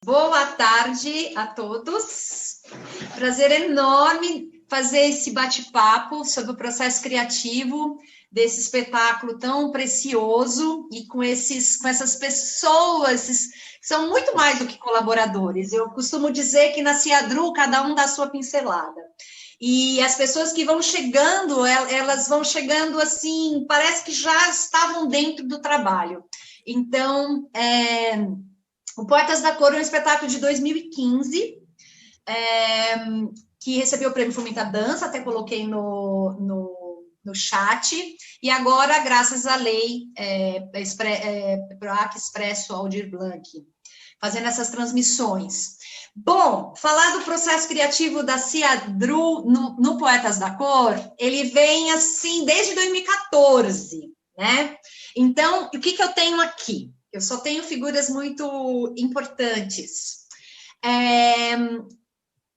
Boa tarde a todos. Prazer enorme fazer esse bate-papo sobre o processo criativo desse espetáculo tão precioso e com essas pessoas que são muito mais do que colaboradores. Eu costumo dizer que na Ciadru cada um dá a sua pincelada. E as pessoas que vão chegando, elas vão chegando assim, parece que já estavam dentro do trabalho. Então, o Poetas da Cor é um espetáculo de 2015, que recebeu o Prêmio Fomenta Dança, até coloquei no chat, e agora, graças à lei PROAC Expresso Aldir Blanc, fazendo essas transmissões. Bom, falar do processo criativo da Ciadru no Poetas da Cor, ele vem assim desde 2014, né? Então, o que eu tenho aqui? Eu só tenho figuras muito importantes.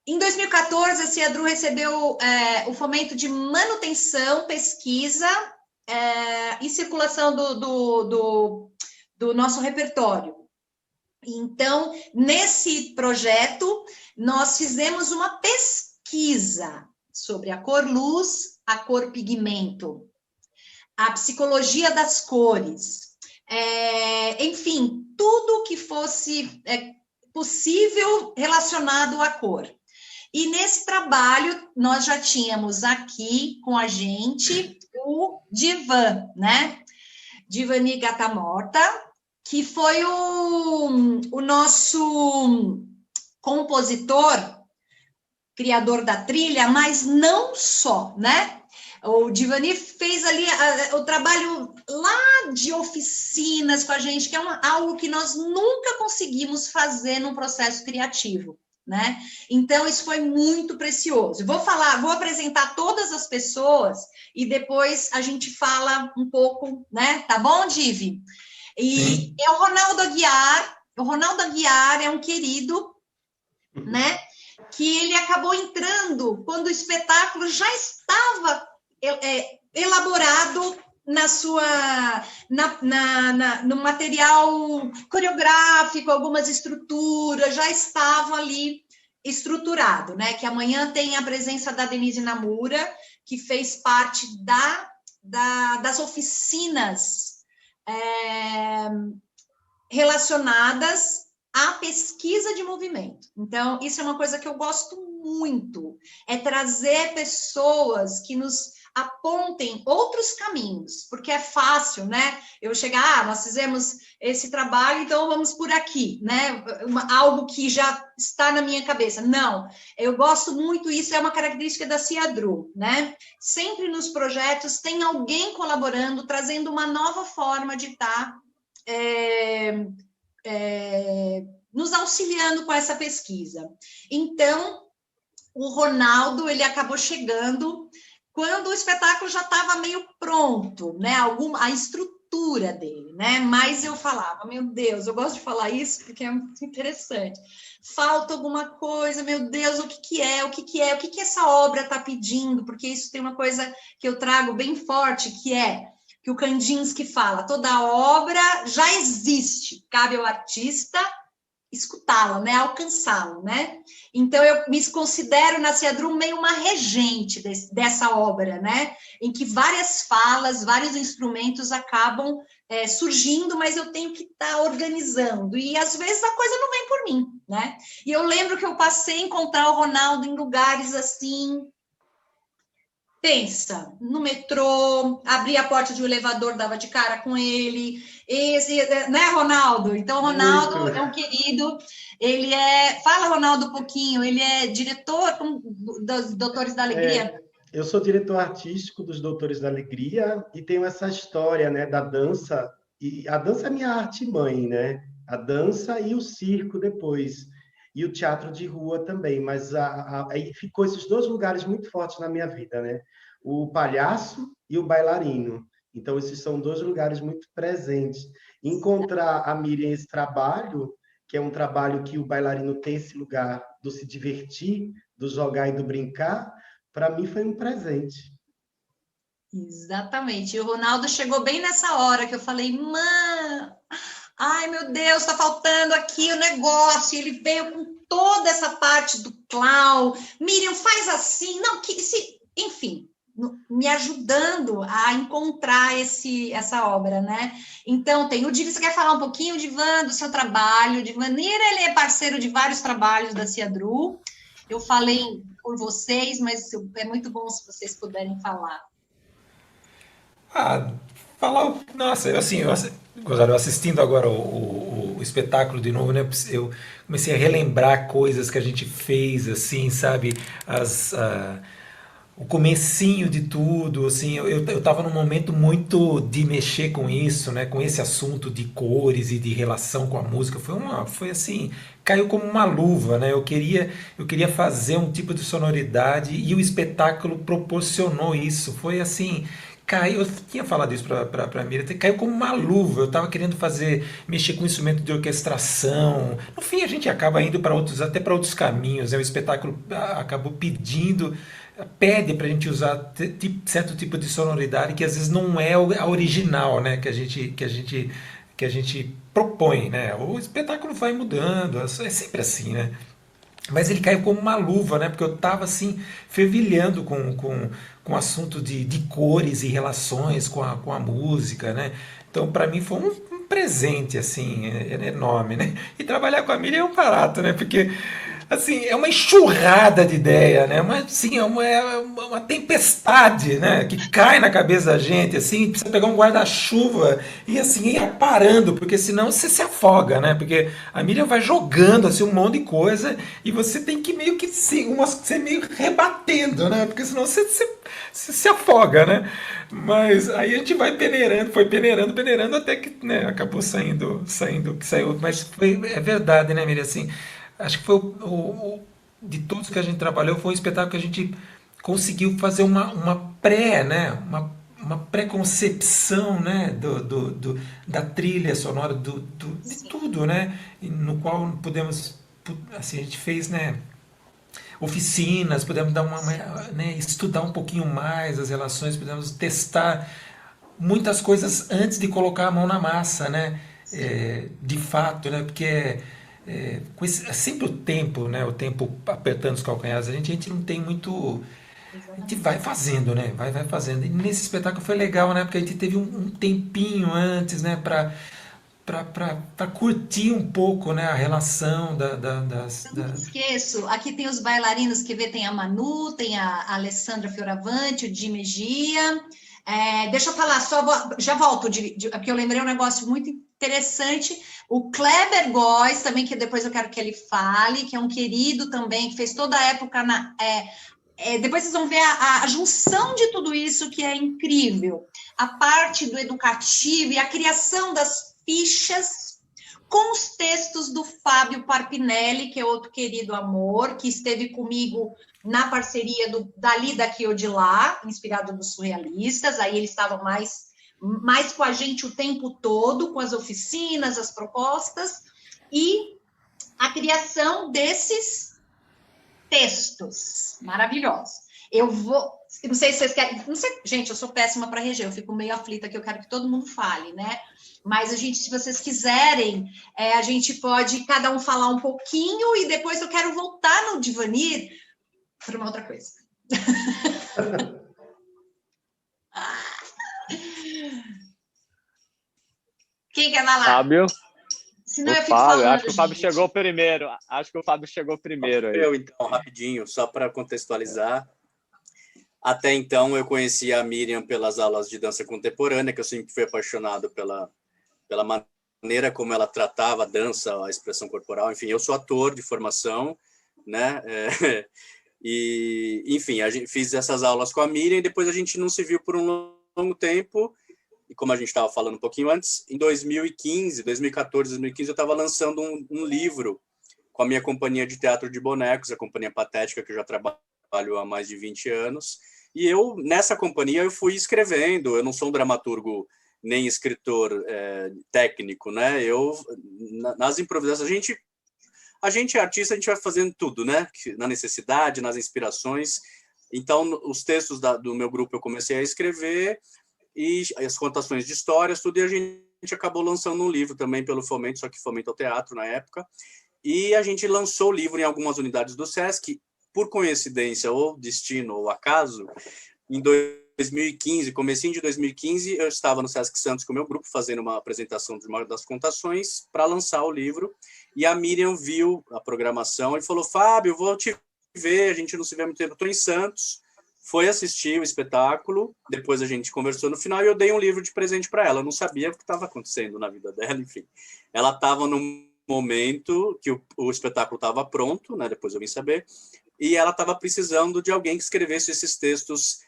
Em 2014, a Ciadru recebeu o fomento de manutenção, pesquisa e circulação do nosso repertório. Então, nesse projeto, nós fizemos uma pesquisa sobre a cor luz, a cor pigmento, a psicologia das cores, enfim, tudo que fosse possível relacionado à cor. E nesse trabalho, nós já tínhamos aqui com a gente o Divan, né? Divani Gatamorta, que foi o nosso compositor, criador da trilha, mas não só, né? O Divani fez ali o trabalho lá de oficinas com a gente, que é algo que nós nunca conseguimos fazer num processo criativo, né? Então, isso foi muito precioso. Vou apresentar todas as pessoas e depois a gente fala um pouco, né? Tá bom, Divi? E é o Ronaldo Aguiar. O Ronaldo Aguiar é um querido, né? Que ele acabou entrando quando o espetáculo já estava elaborado no material coreográfico, algumas estruturas, já estava ali estruturado, né? Que amanhã tem a presença da Denise Namura, que fez parte das oficinas relacionadas à pesquisa de movimento. Então, isso é uma coisa que eu gosto muito, é trazer pessoas que nos apontem outros caminhos, porque é fácil, né? Eu chegar, nós fizemos esse trabalho, então vamos por aqui, né? Algo que já está na minha cabeça. Não, eu gosto muito, isso é uma característica da Ciadru, né? Sempre nos projetos tem alguém colaborando, trazendo uma nova forma de estar nos auxiliando com essa pesquisa. Então, o Ronaldo, ele acabou chegando quando o espetáculo já estava meio pronto, né? A estrutura dele, né? Mas eu falava, meu Deus, eu gosto de falar isso porque é muito interessante. Falta alguma coisa, meu Deus, o que é? O que essa obra está pedindo? Porque isso tem uma coisa que eu trago bem forte, que o Kandinsky fala, toda obra já existe, cabe ao artista escutá-la, né, alcançá-la, né? Então, eu me considero na Ciadru meio uma regente dessa obra, né? Em que várias falas, vários instrumentos acabam surgindo, mas eu tenho que estar organizando. E, às vezes, a coisa não vem por mim, né? E eu lembro que eu passei a encontrar o Ronaldo em lugares assim... Pensa, no metrô, abria a porta de um elevador, dava de cara com ele, né, Ronaldo? Então, Ronaldo Muito. é um querido, fala, Ronaldo, um pouquinho, ele é diretor dos Doutores da Alegria. Eu sou diretor artístico dos Doutores da Alegria e tenho essa história, né, da dança, e a dança é minha arte-mãe, né? A dança e o circo depois, e o teatro de rua também, mas aí ficou esses dois lugares muito fortes na minha vida, né? O palhaço e o bailarino. Então, esses são dois lugares muito presentes. Encontrar a Miriam esse trabalho, que é um trabalho que o bailarino tem esse lugar do se divertir, do jogar e do brincar, para mim foi um presente. Exatamente. E o Ronaldo chegou bem nessa hora que eu falei, mãe, ai, meu Deus, está faltando aqui o negócio. E ele veio com toda essa parte do clown. Miriam, faz assim. Não, enfim, me ajudando a encontrar essa obra, né? Então, tem o Divan, você quer falar um pouquinho, Divan, do seu trabalho? O Divanir, ele é parceiro de vários trabalhos da Ciadru. Eu falei por vocês, mas é muito bom se vocês puderem falar. Ah, falar. Nossa, Gonzalo, eu assistindo agora o espetáculo de novo, né? Eu comecei a relembrar coisas que a gente fez, assim, sabe? O comecinho de tudo, assim, eu tava num momento muito de mexer com isso, né? Com esse assunto de cores e de relação com a música. Foi assim, caiu como uma luva, né? Eu queria fazer um tipo de sonoridade e o espetáculo proporcionou isso. Foi assim, caiu, eu tinha falado isso para Miriam, caiu como uma luva. Eu estava querendo mexer com instrumento de orquestração. No fim, a gente acaba indo para outros, até para outros caminhos. O espetáculo acabou pede para a gente usar certo tipo de sonoridade que às vezes não é a original, né? Que a gente propõe, né? O espetáculo vai mudando, é sempre assim, né? Mas ele caiu como uma luva, né? Porque eu estava assim, fervilhando com o assunto de cores e relações com a música, né? Então, para mim, foi um presente, assim, enorme, né? E trabalhar com a Miriam é um barato, né? Porque, assim, é uma enxurrada de ideia, né? Mas, assim, é uma tempestade, né? Que cai na cabeça da gente, assim, precisa pegar um guarda-chuva e, assim, ir parando, porque senão você se afoga, né? Porque a Miriam vai jogando, assim, um monte de coisa e você tem que meio que ser meio rebatendo, né? Porque senão você se afoga, né? Mas aí a gente vai peneirando, foi peneirando até que, né, acabou saindo o que saiu. Mas é verdade, né, Miriam? Assim, acho que foi de todos que a gente trabalhou, foi um espetáculo que a gente conseguiu fazer uma pré, né? Uma pré-concepção, né, da trilha sonora, de Sim, tudo, né? No qual assim, a gente fez, né, oficinas, pudemos né, estudar um pouquinho mais as relações, pudemos testar muitas coisas antes de colocar a mão na massa, né? sim, De fato, né? Porque é sempre o tempo, né? O tempo apertando os calcanhares, a gente não tem muito. A gente vai exatamente. fazendo, né? Vai fazendo. E nesse espetáculo foi legal, né? Porque a gente teve um tempinho antes, né? Para curtir um pouco, né? A relação Eu nunca esqueço, aqui tem os bailarinos que vê, tem a Manu, tem a Alessandra Fioravanti, o Di Megia. Deixa eu falar, já volto, porque eu lembrei um negócio muito interessante. O Kleber Góes, também, que depois eu quero que ele fale, que é um querido também, que fez toda a época depois vocês vão ver a junção de tudo isso, que é incrível. A parte do educativo e a criação das fichas com os textos do Fábio Parpinelli, que é outro querido amor, que esteve comigo na parceria Dali, Daqui ou de Lá, inspirado nos surrealistas. Aí ele estava mais com a gente o tempo todo, com as oficinas, as propostas, e a criação desses textos maravilhosos. Não sei se vocês querem, não sei, gente, eu sou péssima para reger, eu fico meio aflita que eu quero que todo mundo fale, né? Mas se vocês quiserem, a gente pode cada um falar um pouquinho e depois eu quero voltar no Divanir para uma outra coisa. Quem quer falar? Fábio, Senão o eu fico Fábio, falando, acho que o Fábio gente. chegou primeiro. Acho que o Fábio chegou primeiro aí. Eu, então, rapidinho, só para contextualizar. Até então, eu conhecia a Miriam pelas aulas de dança contemporânea, que eu sempre fui apaixonado pela maneira como ela tratava a dança, a expressão corporal. Enfim, eu sou ator de formação, né? E, enfim, fiz essas aulas com a Miriam e depois a gente não se viu por um longo tempo. E como a gente estava falando um pouquinho antes, em 2014, 2015, eu estava lançando um livro com a minha companhia de teatro de bonecos, a Companhia Patética, que eu já trabalho há mais de 20 anos. E nessa companhia, eu fui escrevendo. Eu não sou um dramaturgo nem escritor técnico, né? Nas improvisações, a gente é artista, a gente vai fazendo tudo, né? Na necessidade, nas inspirações. Então, os textos do meu grupo eu comecei a escrever, e as contações de histórias, tudo, e a gente acabou lançando um livro também pelo Fomento, só que Fomento ao Teatro na época, e a gente lançou o livro em algumas unidades do SESC, por coincidência ou destino ou acaso, em 2015, comecinho de 2015, eu estava no Sesc Santos com o meu grupo, fazendo uma apresentação de uma das contações para lançar o livro, e a Miriam viu a programação e falou, Fábio, vou te ver, a gente não se vê há muito tempo, estou em Santos, foi assistir o espetáculo, depois a gente conversou no final e eu dei um livro de presente para ela, eu não sabia o que estava acontecendo na vida dela, enfim. Ela estava num momento que o espetáculo estava pronto, né, depois eu vim saber, e ela estava precisando de alguém que escrevesse esses textos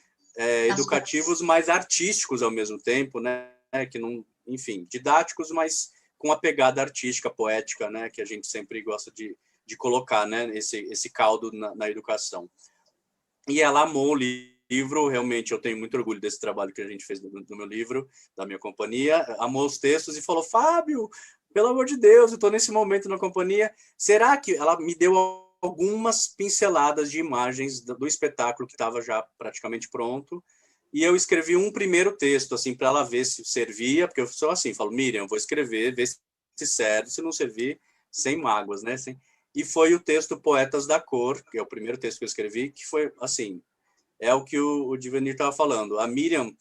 educativos, mais artísticos ao mesmo tempo, né? Que não, enfim, didáticos, mas com a pegada artística, poética, né? Que a gente sempre gosta de colocar, né? Esse caldo na educação. E ela amou o livro, realmente eu tenho muito orgulho desse trabalho que a gente fez no meu livro, da minha companhia, amou os textos e falou, Fábio, pelo amor de Deus, eu estou nesse momento na companhia, será que... Ela me deu algumas pinceladas de imagens do espetáculo que estava já praticamente pronto, e eu escrevi um primeiro texto, assim, para ela ver se servia, porque eu sou assim, falo, Miriam, vou escrever, ver se serve, se não servir, sem mágoas, né? E foi o texto Poetas da Cor, que é o primeiro texto que eu escrevi, que foi, assim, é o que o Divanir estava falando. A Miriam,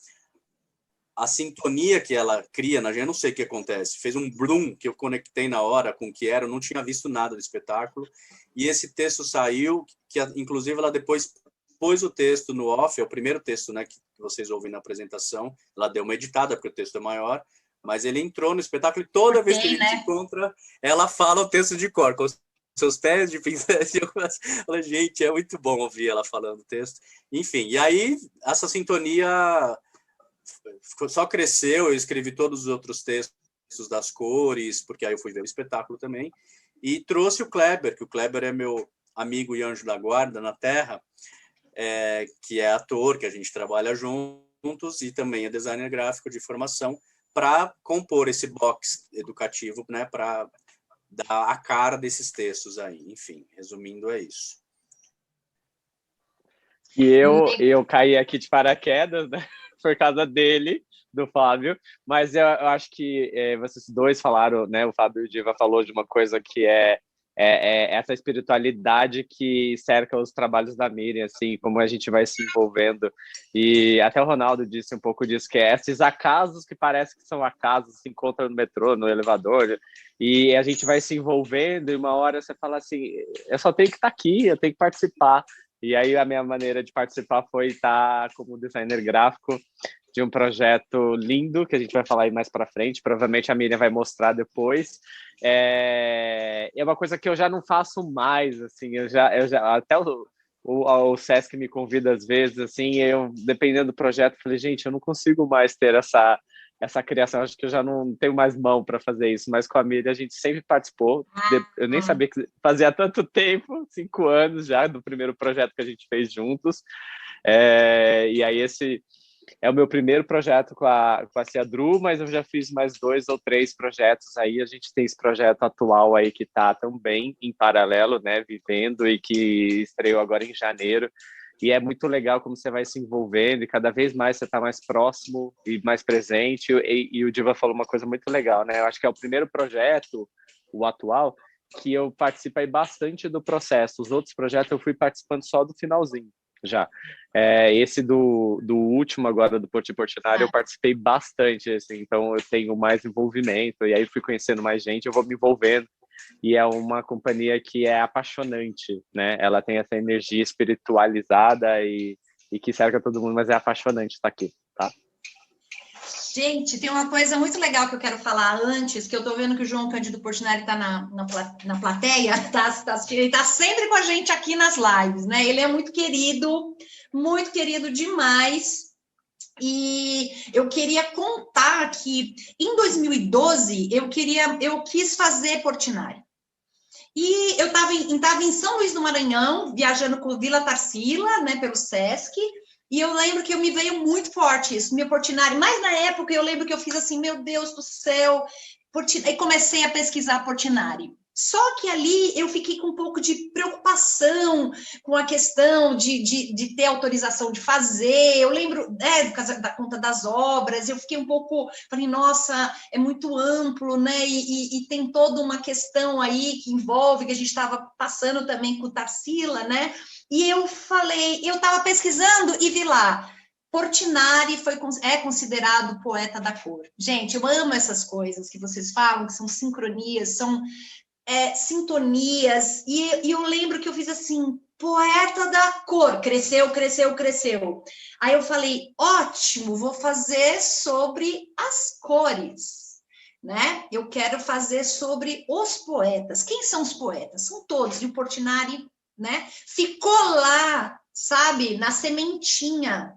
a sintonia que ela cria na gente, eu não sei o que acontece, fez um bloom que eu conectei na hora com o que era, eu não tinha visto nada do espetáculo, e esse texto saiu, que inclusive ela depois pôs o texto no off, é o primeiro texto, né, que vocês ouvem na apresentação, ela deu uma editada, porque o texto é maior, mas ele entrou no espetáculo e toda vez que a gente se encontra, ela fala o texto de cor, com os seus pés de pincéis, fala, gente, é muito bom ouvir ela falando o texto, enfim, e aí essa sintonia só cresceu, eu escrevi todos os outros textos das cores, porque aí eu fui ver o espetáculo também, e trouxe o Kleber, que o Kleber é meu amigo e anjo da guarda na Terra, que é ator, que a gente trabalha juntos, e também é designer gráfico de formação, para compor esse box educativo, né, para dar a cara desses textos aí. Enfim, resumindo, é isso. E eu caí aqui de paraquedas, né? Por causa dele, do Fábio, mas eu acho que vocês dois falaram, né? O Fábio e o Diva falou de uma coisa que é essa espiritualidade que cerca os trabalhos da Miriam, assim, como a gente vai se envolvendo. E até o Ronaldo disse um pouco disso, que é esses acasos que parece que são acasos, se encontram no metrô, no elevador, e a gente vai se envolvendo, e uma hora você fala assim, eu só tenho que estar aqui, eu tenho que participar. E aí a minha maneira de participar foi estar como designer gráfico de um projeto lindo, que a gente vai falar aí mais para frente, provavelmente a Miriam vai mostrar depois. É uma coisa que eu já não faço mais, assim, eu já até o Sesc me convida às vezes, assim, eu, dependendo do projeto, falei, gente, eu não consigo mais ter essa criação, acho que eu já não tenho mais mão para fazer isso, mas com a Miriam a gente sempre participou, eu nem sabia que fazia tanto tempo, 5 anos já, do primeiro projeto que a gente fez juntos, e aí esse é o meu primeiro projeto com a Ciadru, mas eu já fiz mais 2 ou 3 projetos aí, a gente tem esse projeto atual aí que está também em paralelo, né, vivendo e que estreou agora em janeiro, e é muito legal como você vai se envolvendo e cada vez mais você está mais próximo e mais presente. E o Diva falou uma coisa muito legal, né? Eu acho que é o primeiro projeto, o atual, que eu participei bastante do processo. Os outros projetos eu fui participando só do finalzinho, já. Esse do último agora, do Porti Portinari, eu participei bastante, assim, então eu tenho mais envolvimento, e aí fui conhecendo mais gente, eu vou me envolvendo. E é uma companhia que é apaixonante, né? Ela tem essa energia espiritualizada e que cerca todo mundo, mas é apaixonante estar aqui, tá? Gente, tem uma coisa muito legal que eu quero falar antes, que eu tô vendo que o João Cândido Portinari tá na plateia, tá assistindo, ele tá sempre com a gente aqui nas lives, né? Ele é muito querido demais. E eu queria contar que em 2012 eu quis fazer Portinari. E eu estava em São Luís do Maranhão, viajando com o Vila Tarsila, né, pelo Sesc, e eu lembro que me veio muito forte isso, meu Portinari, mas na época eu lembro que eu fiz assim, meu Deus do céu, e comecei a pesquisar Portinari. Só que ali eu fiquei com um pouco de preocupação com a questão de ter autorização de fazer. Eu lembro da conta das obras, eu fiquei um pouco, falei, nossa, é muito amplo, né? E tem toda uma questão aí que envolve, que a gente estava passando também com o Tarsila, né? E eu falei, eu estava pesquisando e vi lá, Portinari é considerado poeta da cor. Gente, eu amo essas coisas que vocês falam, que são sincronias, são sintonias, e eu lembro que eu fiz assim, poeta da cor, cresceu, cresceu, cresceu. Aí eu falei, ótimo, vou fazer sobre as cores, né? Eu quero fazer sobre os poetas. Quem são os poetas? São todos, e o Portinari, né? Ficou lá, sabe, na sementinha.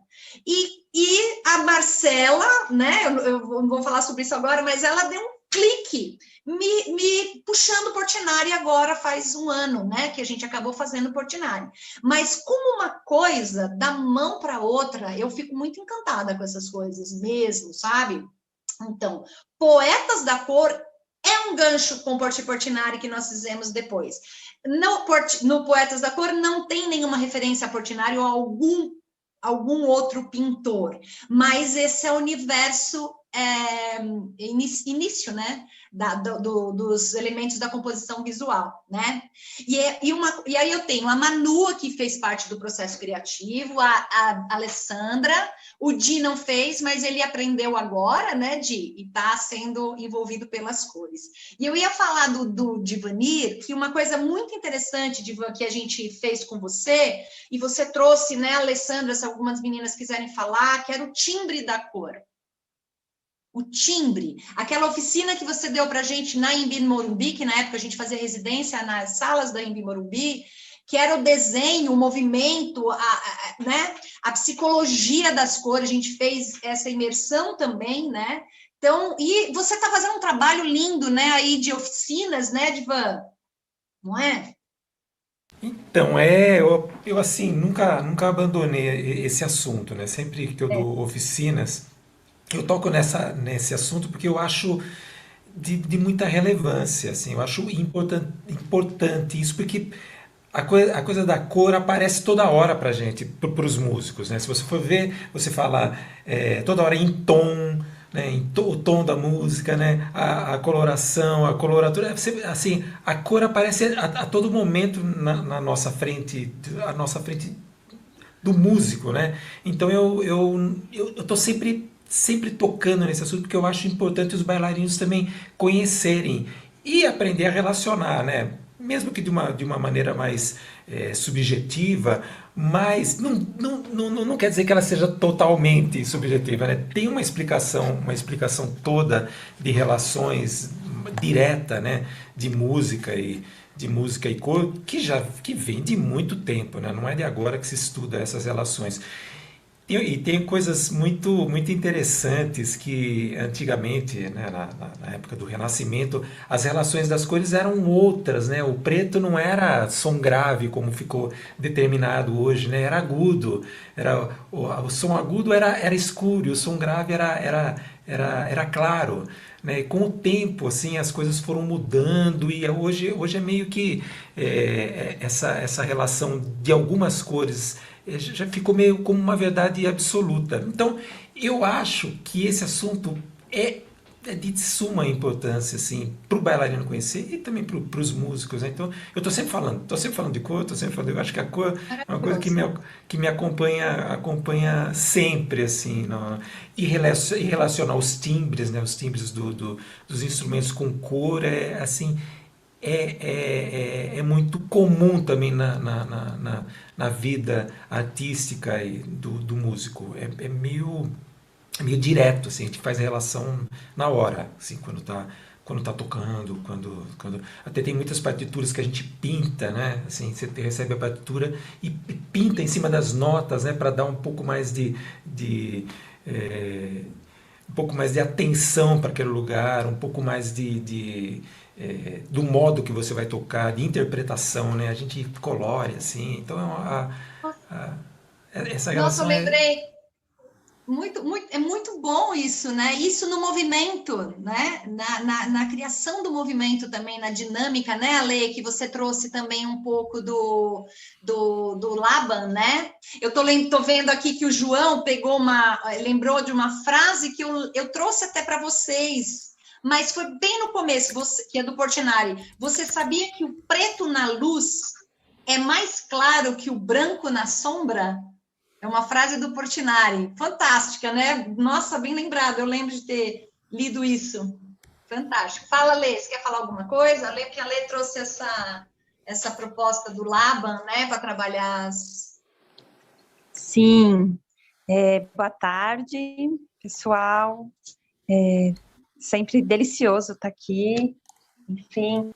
E a Marcela, né? Eu não vou falar sobre isso agora, mas ela deu um clique, me puxando Portinari agora faz um ano, né, que a gente acabou fazendo Portinari. Mas como uma coisa, da mão para outra, eu fico muito encantada com essas coisas mesmo, sabe? Então, Poetas da Cor é um gancho com Portinari que nós fizemos depois. No Poetas da Cor não tem nenhuma referência a Portinari ou a algum outro pintor, mas esse é o universo início, né, dos elementos da composição visual, né, e aí eu tenho a Manu, que fez parte do processo criativo, a Alessandra, o Di não fez, mas ele aprendeu agora, né, Di, e está sendo envolvido pelas cores. E eu ia falar do Divanir, que uma coisa muito interessante, Divan, que a gente fez com você, e você trouxe, né, Alessandra, se algumas meninas quiserem falar, que era o timbre da cor. O timbre, aquela oficina que você deu para a gente na Imbi Morumbi, que na época a gente fazia residência nas salas da Imbi Morumbi, que era o desenho, o movimento, né? A psicologia das cores, a gente fez essa imersão também, né? Então, e você está fazendo um trabalho lindo, né, aí de oficinas, né, Divan? Não é? Então, eu assim, nunca abandonei esse assunto, né? Sempre que eu dou oficinas, eu toco nesse assunto porque eu acho de muita relevância, assim, eu acho importante isso, porque a coisa da cor aparece toda hora pra gente, pros músicos, né? Se você for ver, você fala toda hora em tom, né? O tom da música, né? A coloração, a coloratura, assim, a cor aparece a todo momento na nossa frente, a nossa frente do músico, né? Então eu tô sempre tocando nesse assunto, porque eu acho importante os bailarinos também conhecerem e aprender a relacionar, né? Mesmo que de uma maneira mais subjetiva, mas não quer dizer que ela seja totalmente subjetiva, né? Tem uma explicação toda de relações direta, né? De música e cor, que vem de muito tempo, né? Não é de agora que se estuda essas relações. E tem coisas muito interessantes que antigamente, né, na época do Renascimento, as relações das cores eram outras, né? O preto não era som grave como ficou determinado hoje, né? Era agudo, o som agudo era escuro, e o som grave era claro, né? E com o tempo, assim, as coisas foram mudando, e hoje é meio que essa relação de algumas cores já ficou meio como uma verdade absoluta. Então, eu acho que esse assunto é de suma importância, assim, para o bailarino conhecer e também para os músicos, né? Então, eu estou sempre falando de cor, eu acho que a cor é uma coisa que me acompanha sempre, assim, e relacionar os timbres, né? Os timbres dos instrumentos com cor, assim, é muito comum também na vida artística do músico. É meio direto, assim, a gente faz a relação na hora, assim, quando tá tocando, até tem muitas partituras que a gente pinta, né? Assim, você recebe a partitura e pinta em cima das notas, né? Para dar um pouco mais um pouco mais de atenção para aquele lugar, um pouco mais do modo que você vai tocar, de interpretação, né? A gente colore, assim. Então, essa Nossa, relação eu lembrei É muito bom isso, né? Isso no movimento, né? Na criação do movimento também, na dinâmica, né, Ale, que você trouxe também um pouco do Laban, né? Eu tô vendo aqui que o João lembrou de uma frase que eu trouxe até para vocês, mas foi bem no começo, que é do Portinari. Você sabia que o preto na luz é mais claro que o branco na sombra? É uma frase do Portinari, fantástica, né? Nossa, bem lembrado, eu lembro de ter lido isso. Fantástico. Fala, Lê, você quer falar alguma coisa? Lê, porque a Lê trouxe essa proposta do Laban, né, para trabalhar as... Sim. Boa tarde, pessoal. Sempre delicioso estar aqui. Enfim,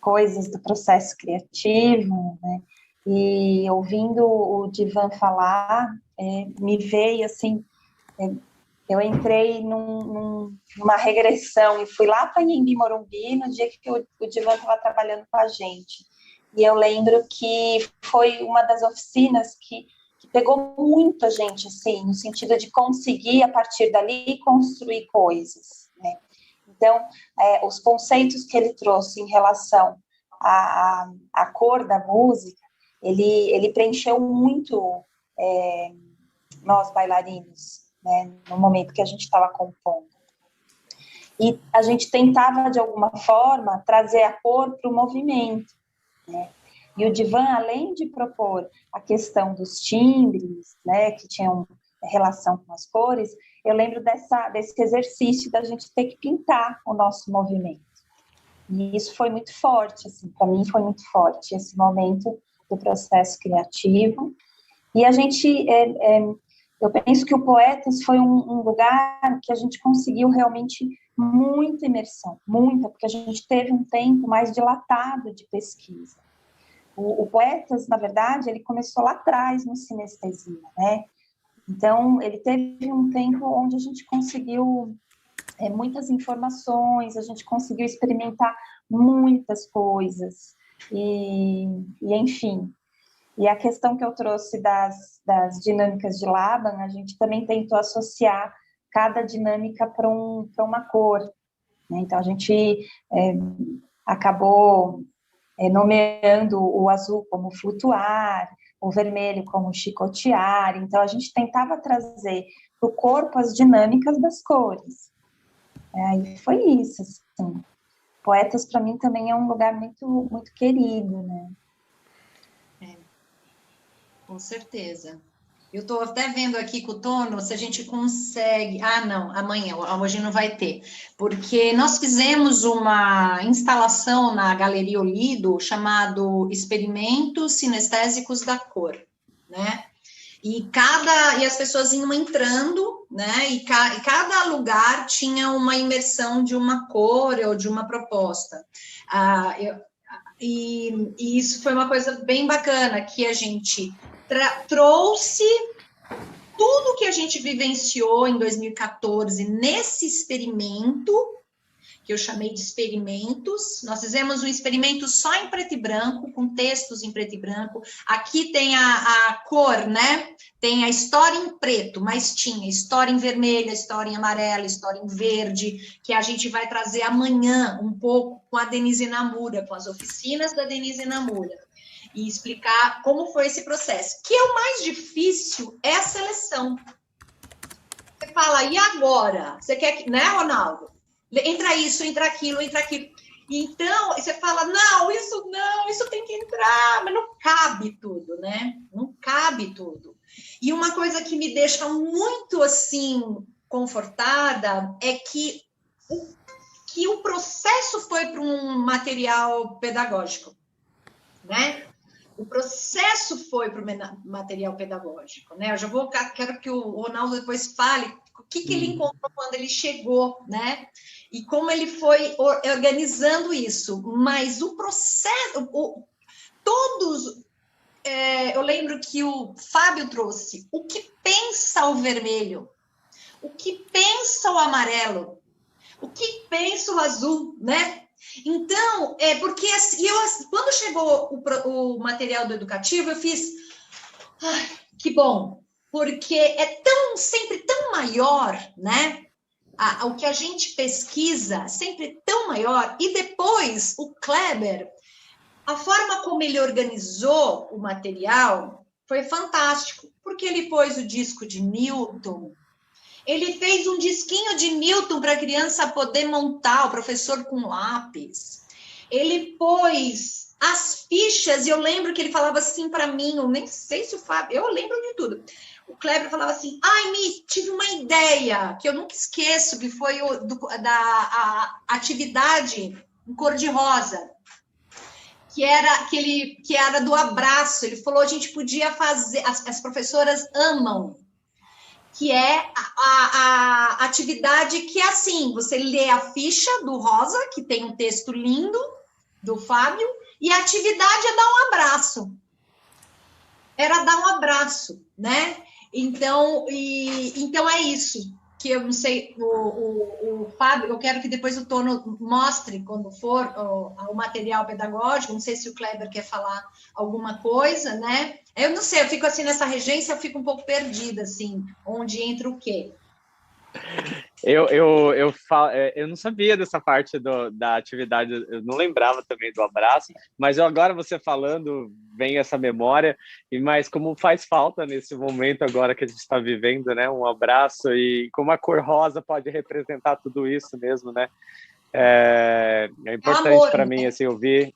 coisas do processo criativo, né? E ouvindo o Divan falar, me veio assim, eu entrei numa regressão e fui lá para Anhembi Morumbi no dia que o Divan estava trabalhando com a gente. E eu lembro que foi uma das oficinas que pegou muito a gente, assim, no sentido de conseguir, a partir dali, construir coisas, né? Então, os conceitos que ele trouxe em relação à cor da música, ele preencheu muito nós bailarinos, né, no momento que a gente estava compondo. E a gente tentava, de alguma forma, trazer a cor para o movimento, né? E o Divan, além de propor a questão dos timbres, né, que tinham relação com as cores, eu lembro desse exercício da gente ter que pintar o nosso movimento. E isso foi muito forte, assim, para mim foi muito forte, esse momento do processo criativo. E a gente, eu penso que o Poetas foi um lugar que a gente conseguiu realmente muita imersão, porque a gente teve um tempo mais dilatado de pesquisa. O Poetas, na verdade, ele começou lá atrás no Sinestesia, né? Então, ele teve um tempo onde a gente conseguiu muitas informações, a gente conseguiu experimentar muitas coisas, e enfim. E a questão que eu trouxe das dinâmicas de Laban, a gente também tentou associar cada dinâmica para uma cor, né? Então, a gente acabou nomeando o azul como flutuar, o vermelho como chicotear. Então, a gente tentava trazer para o corpo as dinâmicas das cores. E foi isso, assim. Poetas, para mim, também é um lugar muito, muito querido, né? Com certeza. Eu estou até vendo aqui com o Tono se a gente consegue... Ah, não, amanhã, hoje não vai ter. Porque nós fizemos uma instalação na Galeria Olido chamado Experimentos Sinestésicos da Cor, né? E as pessoas iam entrando, né? E cada lugar tinha uma imersão de uma cor ou de uma proposta. E isso foi uma coisa bem bacana, que a gente trouxe tudo que a gente vivenciou em 2014 nesse experimento, que eu chamei de experimentos. Nós fizemos um experimento só em preto e branco, com textos em preto e branco. Aqui tem a cor, né? Tem a história em preto, mas tinha história em vermelho, história em amarelo, história em verde, que a gente vai trazer amanhã um pouco com a Denise Namura, com as oficinas da Denise Namura, e explicar como foi esse processo. Que é o mais difícil é a seleção. Você fala, e agora? Você quer, né, Ronaldo? Entra isso, entra aquilo, entra aquilo. Então, você fala, não, isso tem que entrar, mas não cabe tudo, né? Não cabe tudo. E uma coisa que me deixa muito, assim, confortada é que o processo foi para um material pedagógico, né? O processo foi para o material pedagógico, né? Quero que o Ronaldo depois fale o que ele encontrou quando ele chegou, né? E como ele foi organizando isso. Mas o processo, eu lembro que o Fábio trouxe o que pensa o vermelho, o que pensa o amarelo, o que pensa o azul, né? Então, porque quando chegou o material do educativo, eu fiz, que bom, porque é sempre tão maior, né? O que a gente pesquisa sempre tão maior. E depois, o Kleber, a forma como ele organizou o material foi fantástico, porque ele pôs o disco de Newton, ele fez um disquinho de Newton para a criança poder montar, o professor com lápis. Ele pôs as fichas, e eu lembro que ele falava assim para mim, eu nem sei se o Fábio, eu lembro de tudo. O Kleber falava assim, ai, Miss, tive uma ideia, que eu nunca esqueço, que foi a atividade em cor-de-rosa, que era do abraço. Ele falou, a gente podia fazer, as professoras amam, que é a atividade que é assim, você lê a ficha do Rosa, que tem um texto lindo, do Fábio, e a atividade é dar um abraço. Era dar um abraço, né? Então é isso, que eu não sei, o Fábio, eu quero que depois o Tono mostre, quando for, o material pedagógico, não sei se o Kleber quer falar alguma coisa, né? Eu não sei, eu fico assim nessa regência, eu fico um pouco perdida, assim, onde entra o quê? Eu não sabia dessa parte da atividade, eu não lembrava também do abraço, mas agora você falando, vem essa memória, mas como faz falta nesse momento agora que a gente está vivendo, né? Um abraço, e como a cor rosa pode representar tudo isso mesmo, né? É importante para mim, assim, ouvir,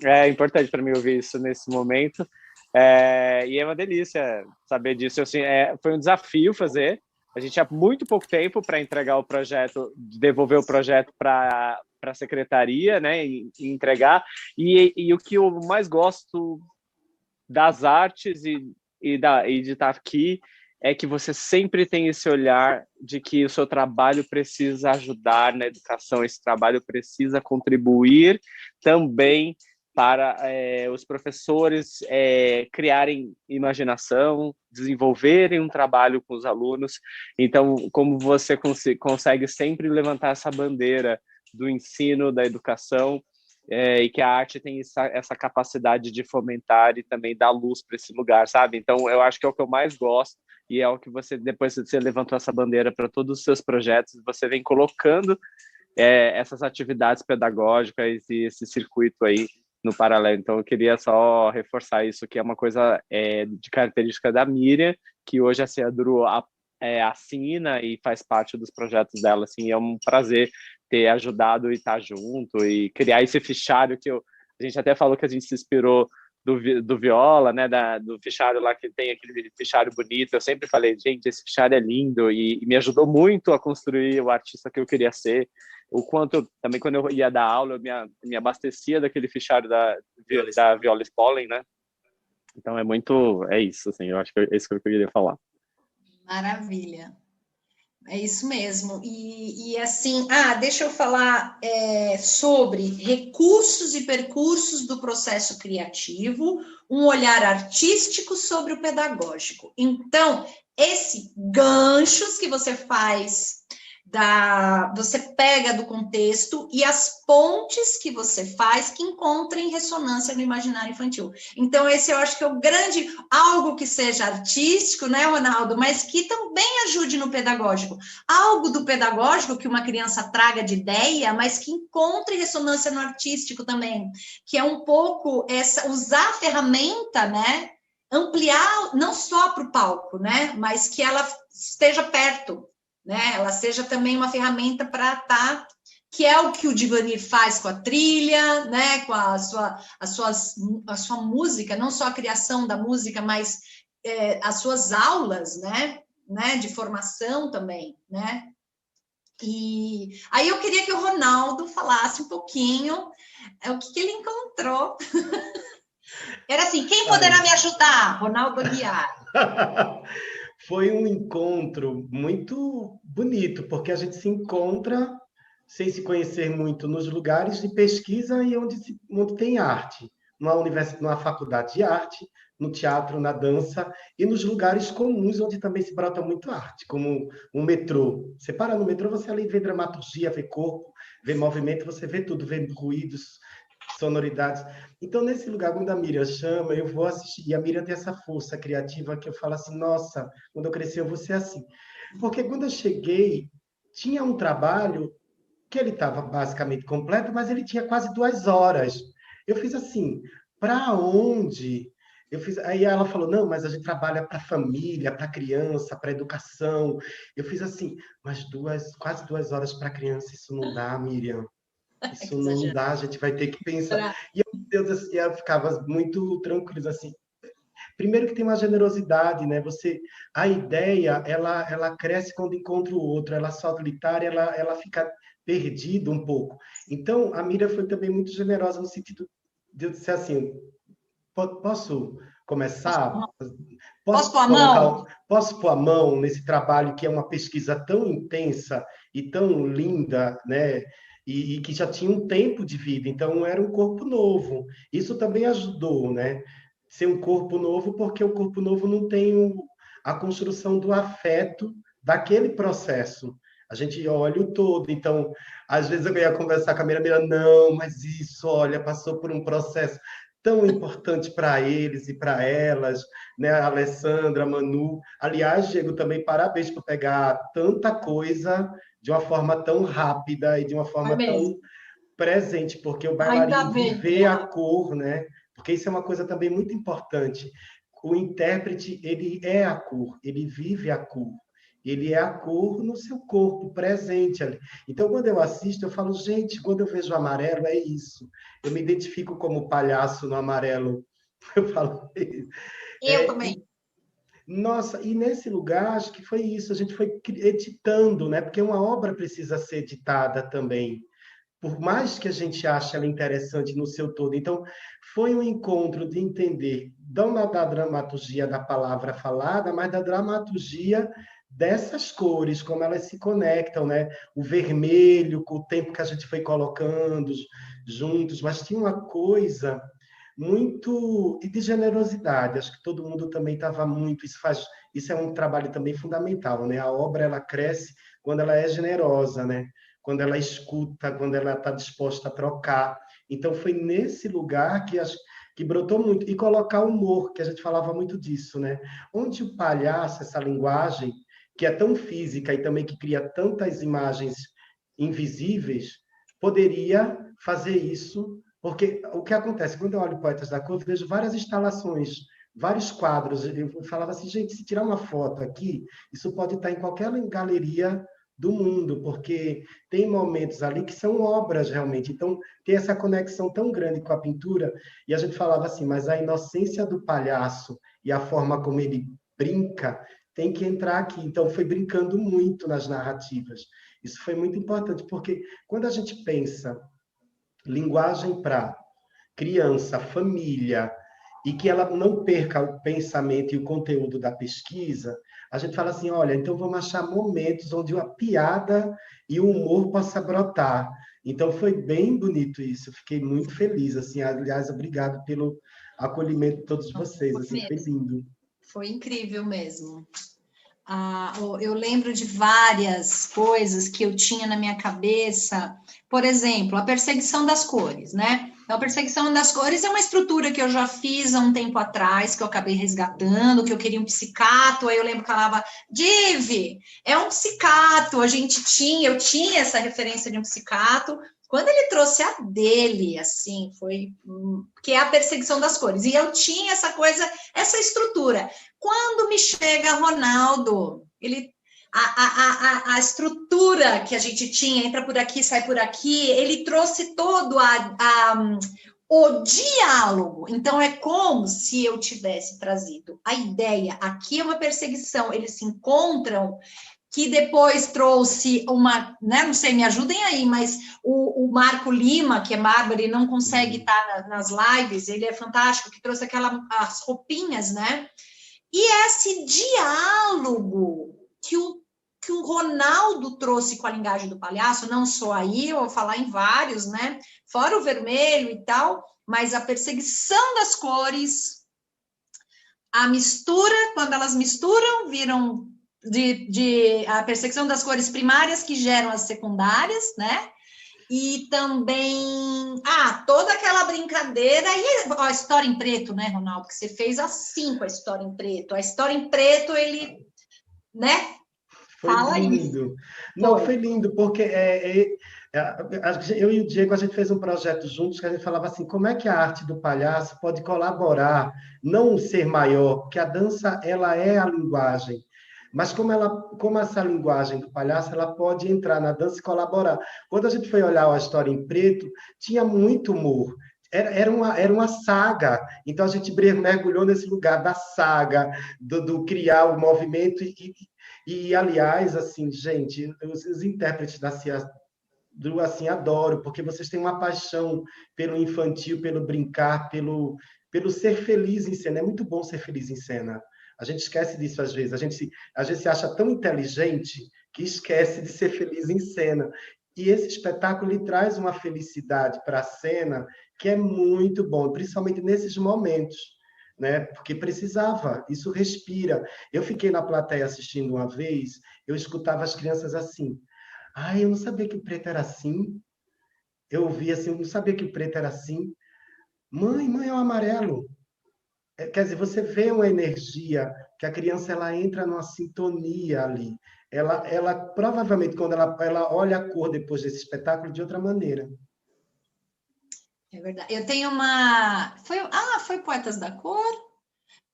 é importante para mim ouvir isso nesse momento, e é uma delícia saber disso. Assim, foi um desafio fazer. A gente tinha muito pouco tempo para entregar o projeto, devolver o projeto para a secretaria, né, e entregar. E o que eu mais gosto das artes e de estar aqui é que você sempre tem esse olhar de que o seu trabalho precisa ajudar na educação, esse trabalho precisa contribuir também para os professores criarem imaginação, desenvolverem um trabalho com os alunos. Então, como você consegue sempre levantar essa bandeira do ensino, da educação, e que a arte tem essa capacidade de fomentar e também dar luz para esse lugar, sabe? Então, eu acho que é o que eu mais gosto, e é o que você, depois que você levantou essa bandeira para todos os seus projetos, você vem colocando essas atividades pedagógicas e esse circuito aí no paralelo. Então, eu queria só reforçar isso, que é uma coisa de característica da Miriam, que hoje a CEADRU assina e faz parte dos projetos dela. Assim, é um prazer ter ajudado e estar junto e criar esse fichário que a gente até falou que a gente se inspirou do Viola, né, do fichário lá, que tem aquele fichário bonito. Eu sempre falei, gente, esse fichário é lindo, e me ajudou muito a construir o artista que eu queria ser. O quanto, também quando eu ia dar aula, eu me abastecia daquele fichário da Viola Spolin, né? Então é isso, assim, eu acho que é isso que eu queria falar. Maravilha. É isso mesmo. E assim, deixa eu falar sobre recursos e percursos do processo criativo, um olhar artístico sobre o pedagógico. Então, esses ganchos que você faz, você pega do contexto, e as pontes que você faz que encontrem ressonância no imaginário infantil. Então, esse eu acho que é o grande, algo que seja artístico, né, Ronaldo, mas que também ajude no pedagógico. Algo do pedagógico que uma criança traga de ideia, mas que encontre ressonância no artístico também, que é um pouco usar a ferramenta, né, ampliar não só para o palco, né, mas que ela esteja perto, né? Ela seja também uma ferramenta para estar, que é o que o Divanir faz com a trilha, né? Com a sua música, não só a criação da música, mas as suas aulas, né? De formação também, né? E aí eu queria que o Ronaldo falasse um pouquinho o que ele encontrou. Era assim, quem poderá me ajudar? Ronaldo Aguiar. Foi um encontro muito bonito, porque a gente se encontra sem se conhecer muito nos lugares de pesquisa e onde tem arte. Numa faculdade de arte, no teatro, na dança, e nos lugares comuns onde também se brota muito arte, como o metrô. Você para no metrô, você ali vê dramaturgia, vê corpo, vê movimento, você vê tudo, vê ruídos, sonoridades. Então, nesse lugar, quando a Miriam chama, eu vou assistir. E a Miriam tem essa força criativa que eu falo assim, nossa, quando eu crescer eu vou ser assim. Porque quando eu cheguei, tinha um trabalho que ele estava basicamente completo, mas ele tinha quase 2 horas. Eu fiz assim, para onde? Eu fiz, aí ela falou, não, mas a gente trabalha para a família, para a criança, para a educação. Eu fiz assim, mas quase 2 horas para a criança, isso não dá, Miriam. Isso não dá, a gente vai ter que pensar. E eu, Deus, assim, eu ficava muito tranquilo, assim. Primeiro que tem uma generosidade, né? A ideia, ela cresce quando encontra o outro, ela solitária, ela fica perdida um pouco. Então, a Miriam foi também muito generosa no sentido de eu dizer assim, posso começar? Posso pôr a mão? Posso pôr a mão nesse trabalho que é uma pesquisa tão intensa e tão linda, né? E que já tinha um tempo de vida, então era um corpo novo. Isso também ajudou, né? Ser um corpo novo, porque o corpo novo não tem a construção do afeto daquele processo. A gente olha o todo, então, às vezes eu ia conversar com a Miriam, não, mas isso, olha, passou por um processo tão importante para eles e para elas, né? A Alessandra, a Manu. Aliás, Diego, também parabéns por pegar tanta coisa de uma forma tão rápida e de uma forma tão presente, porque o bailarino viver a cor, né? Porque isso é uma coisa também muito importante. O intérprete, ele é a cor, ele vive a cor. Ele é a cor no seu corpo, presente ali. Então, quando eu assisto, eu falo, gente, quando eu vejo o amarelo, é isso. Eu me identifico como palhaço no amarelo. Eu falo isso. Eu também. Nossa, e nesse lugar, acho que foi isso. A gente foi editando, né? Porque uma obra precisa ser editada também. Por mais que a gente ache ela interessante no seu todo. Então, foi um encontro de entender, não da dramaturgia da palavra falada, mas da dramaturgia dessas cores, como elas se conectam, né? O vermelho, com o tempo que a gente foi colocando juntos, mas tinha uma coisa muito e de generosidade. Acho que todo mundo também estava muito. Isso é um trabalho também fundamental, né? A obra ela cresce quando ela é generosa, né? Quando ela escuta, quando ela está disposta a trocar. Então, foi nesse lugar que brotou muito. E colocar humor, que a gente falava muito disso, né? Onde o palhaço, essa linguagem, que é tão física e também que cria tantas imagens invisíveis, poderia fazer isso, porque o que acontece? Quando eu olho Poetas da Cor, eu vejo várias instalações, vários quadros. Eu falava assim, gente, se tirar uma foto aqui, isso pode estar em qualquer galeria do mundo, porque tem momentos ali que são obras realmente. Então, tem essa conexão tão grande com a pintura, e a gente falava assim, mas a inocência do palhaço e a forma como ele brinca tem que entrar aqui. Então, foi brincando muito nas narrativas. Isso foi muito importante, porque quando a gente pensa linguagem para criança, família, e que ela não perca o pensamento e o conteúdo da pesquisa, a gente fala assim, olha, então vamos achar momentos onde a piada e o humor possa brotar. Então foi bem bonito isso, eu fiquei muito feliz, assim, aliás, obrigado pelo acolhimento de todos vocês, assim, foi lindo. Foi incrível mesmo. Eu lembro de várias coisas que eu tinha na minha cabeça, por exemplo, a perseguição das cores, né? Então, a perseguição das cores é uma estrutura que eu já fiz há um tempo atrás, que eu acabei resgatando, que eu queria um psicato, aí eu lembro que ela falava, Div, é um psicato, eu tinha essa referência de um psicato, quando ele trouxe a dele, assim, foi, que é a perseguição das cores, e eu tinha essa coisa, essa estrutura. Quando me chega Ronaldo, a estrutura que a gente tinha, entra por aqui, sai por aqui, ele trouxe todo o diálogo. Então, é como se eu tivesse trazido a ideia, aqui é uma perseguição, eles se encontram, que depois trouxe uma, né, não sei, me ajudem aí, mas o Marco Lima, que é bárbaro e não consegue estar nas lives, ele é fantástico, que trouxe as roupinhas, né? E esse diálogo que o Ronaldo trouxe com a linguagem do palhaço, não só aí, eu vou falar em vários, né? Fora o vermelho e tal, mas a perseguição das cores, a mistura, quando elas misturam, viram a perseguição das cores primárias que geram as secundárias, né? E também, toda aquela brincadeira, e a história em preto, né, Ronaldo, que você fez assim com a história em preto. A história em preto, ele, né? Foi Fala isso. lindo. Não, Foi. foi lindo, porque eu e o Diego, a gente fez um projeto juntos que a gente falava assim, como é que a arte do palhaço pode colaborar, não ser maior, porque a dança, ela é a linguagem, mas como essa linguagem do palhaço, ela pode entrar na dança e colaborar. Quando a gente foi olhar a história em preto, tinha muito humor. Era uma saga, então a gente mergulhou nesse lugar da saga, do criar o movimento aliás, assim, gente, os intérpretes da Cia do assim, adoro, porque vocês têm uma paixão pelo infantil, pelo brincar, pelo ser feliz em cena. É muito bom ser feliz em cena. A gente esquece disso às vezes. A gente se acha tão inteligente que esquece de ser feliz em cena. E esse espetáculo lhe traz uma felicidade para a cena que é muito bom, principalmente nesses momentos, né? Porque precisava, isso respira. Eu fiquei na plateia assistindo uma vez, eu escutava as crianças assim: eu não sabia que o preto era assim. Eu ouvi assim, eu não sabia que o preto era assim. Mãe, é o amarelo. Quer dizer, você vê uma energia que a criança ela entra numa sintonia ali. Ela provavelmente, quando ela olha a cor depois desse espetáculo, de outra maneira. É verdade. Eu tenho uma. Foi Poetas da Cor?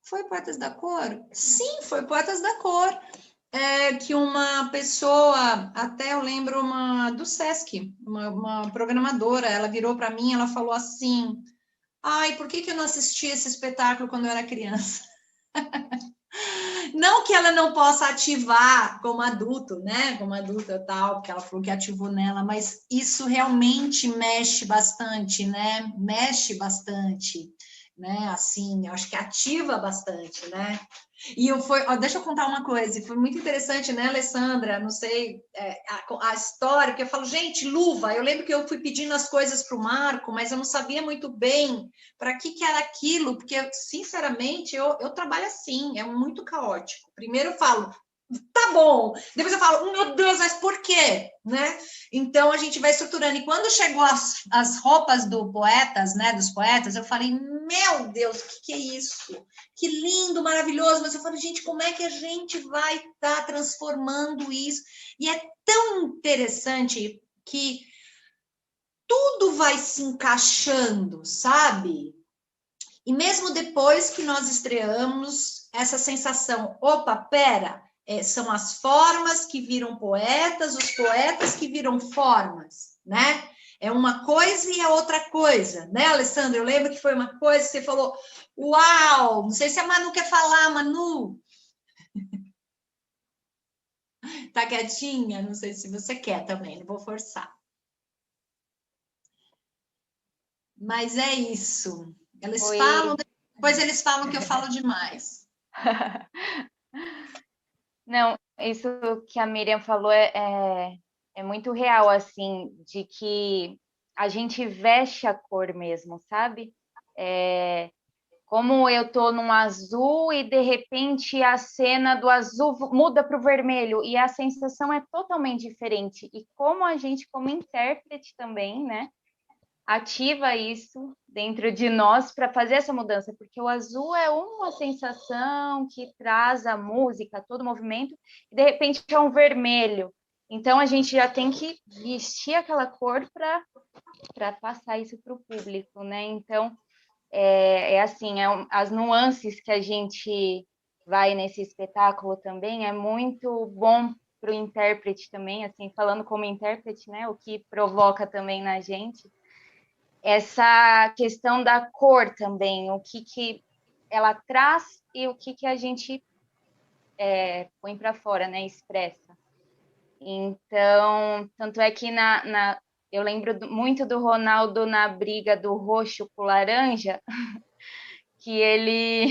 Foi Poetas da Cor? Sim, foi Poetas da Cor. Que uma pessoa, até eu lembro do Sesc, uma programadora, ela virou para mim, ela falou assim: por que eu não assisti esse espetáculo quando eu era criança? Não que ela não possa ativar como adulto, né? Como adulta tal, porque ela falou que ativou nela, mas isso realmente mexe bastante, né? Mexe bastante, né? Assim, eu acho que ativa bastante, né? Deixa eu contar uma coisa, foi muito interessante, né, Alessandra? Não sei a história, porque eu falo, gente, luva. Eu lembro que eu fui pedindo as coisas para o Marco, mas eu não sabia muito bem para que era aquilo, porque, sinceramente, eu trabalho assim, é muito caótico. Primeiro eu falo, tá bom. Depois eu falo, meu Deus, mas por quê? Né? Então a gente vai estruturando. E quando chegou as roupas do poetas, né? Dos poetas, eu falei, meu Deus, o que é isso? Que lindo, maravilhoso. Mas eu falei, gente, como é que a gente vai estar transformando isso? E é tão interessante que tudo vai se encaixando, sabe? E mesmo depois que nós estreamos, essa sensação, opa, pera, são as formas que viram poetas, os poetas que viram formas, né? É uma coisa e é outra coisa, né, Alessandra? Eu lembro que foi uma coisa que você falou, uau, não sei se a Manu quer falar, Manu. Tá quietinha? Não sei se você quer também, não vou forçar. Mas é isso. Eles falam, depois eles falam que eu falo demais. Não, isso que a Miriam falou é muito real, assim, de que a gente veste a cor mesmo, sabe? Como eu tô num azul e de repente a cena do azul muda para o vermelho e a sensação é totalmente diferente. E como a gente, como intérprete também, né, ativa isso dentro de nós para fazer essa mudança, porque o azul é uma sensação que traz a música, todo o movimento, e de repente é um vermelho. Então a gente já tem que vestir aquela cor para passar isso para o público, né? Então assim, as nuances que a gente vai nesse espetáculo também é muito bom para o intérprete também, assim, falando como intérprete, né? O que provoca também na gente essa questão da cor também, o que ela traz e o que a gente põe para fora, né, expressa. Então, tanto é que eu lembro muito do Ronaldo na briga do roxo com o laranja, que ele,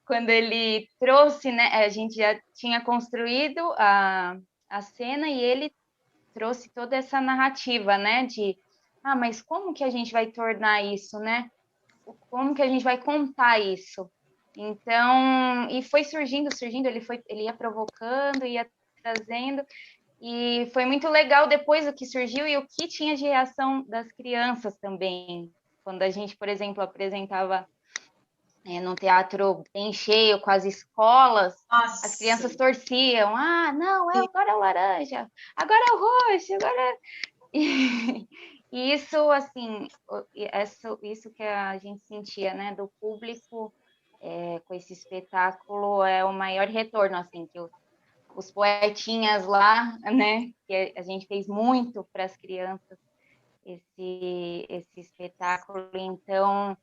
quando ele trouxe, né, a gente já tinha construído a cena e ele trouxe toda essa narrativa, né, de mas como que a gente vai tornar isso, né? Como que a gente vai contar isso? Então, e foi surgindo, ele ia provocando, ia trazendo, E foi muito legal depois o que surgiu e o que tinha de reação das crianças também. Quando a gente, por exemplo, apresentava num teatro em cheio com as escolas, Nossa. as crianças torciam. Ah, não, agora é o laranja, agora é o roxo, agora é... E isso, assim, isso que a gente sentia, né, do público com esse espetáculo é o maior retorno, assim, que os poetinhas lá, né, que a gente fez muito para as crianças esse espetáculo, então,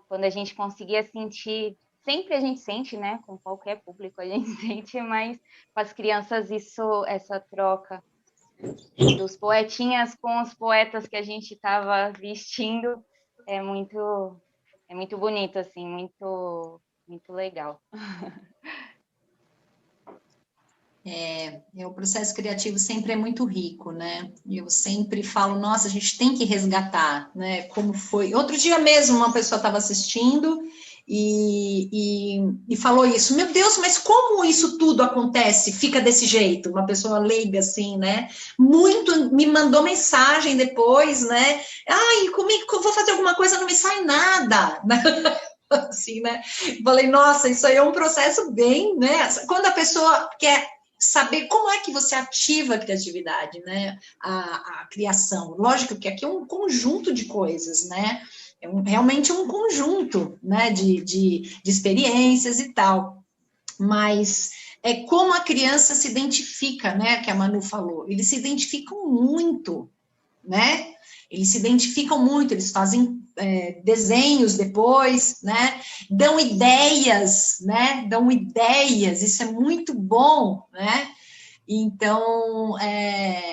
quando a gente conseguia sentir, sempre a gente sente, né, com qualquer público a gente sente, mas com as crianças essa troca dos poetinhas com os poetas que a gente estava vestindo é muito bonito, assim, muito legal. O processo criativo sempre é muito rico, né? Eu sempre falo, nossa, a gente tem que resgatar, né? Como foi. Outro dia mesmo, uma pessoa estava assistindo e falou isso. Meu Deus, mas como isso tudo acontece? Fica desse jeito? Uma pessoa leiga, assim, né? Me mandou mensagem depois, né? Ai, como é que eu vou fazer alguma coisa? Não me sai nada, assim, né? Falei, nossa, isso aí é um processo bem, né? Quando a pessoa quer saber como é que você ativa a criatividade, né? A criação. Lógico que aqui é um conjunto de coisas, né? Realmente um conjunto, né? De experiências e tal. Mas é como a criança se identifica, né? Que a Manu falou. Eles se identificam muito, né? Eles se identificam muito, eles fazem desenhos depois, né? Dão ideias, né? Dão ideias, isso é muito bom, né? Então,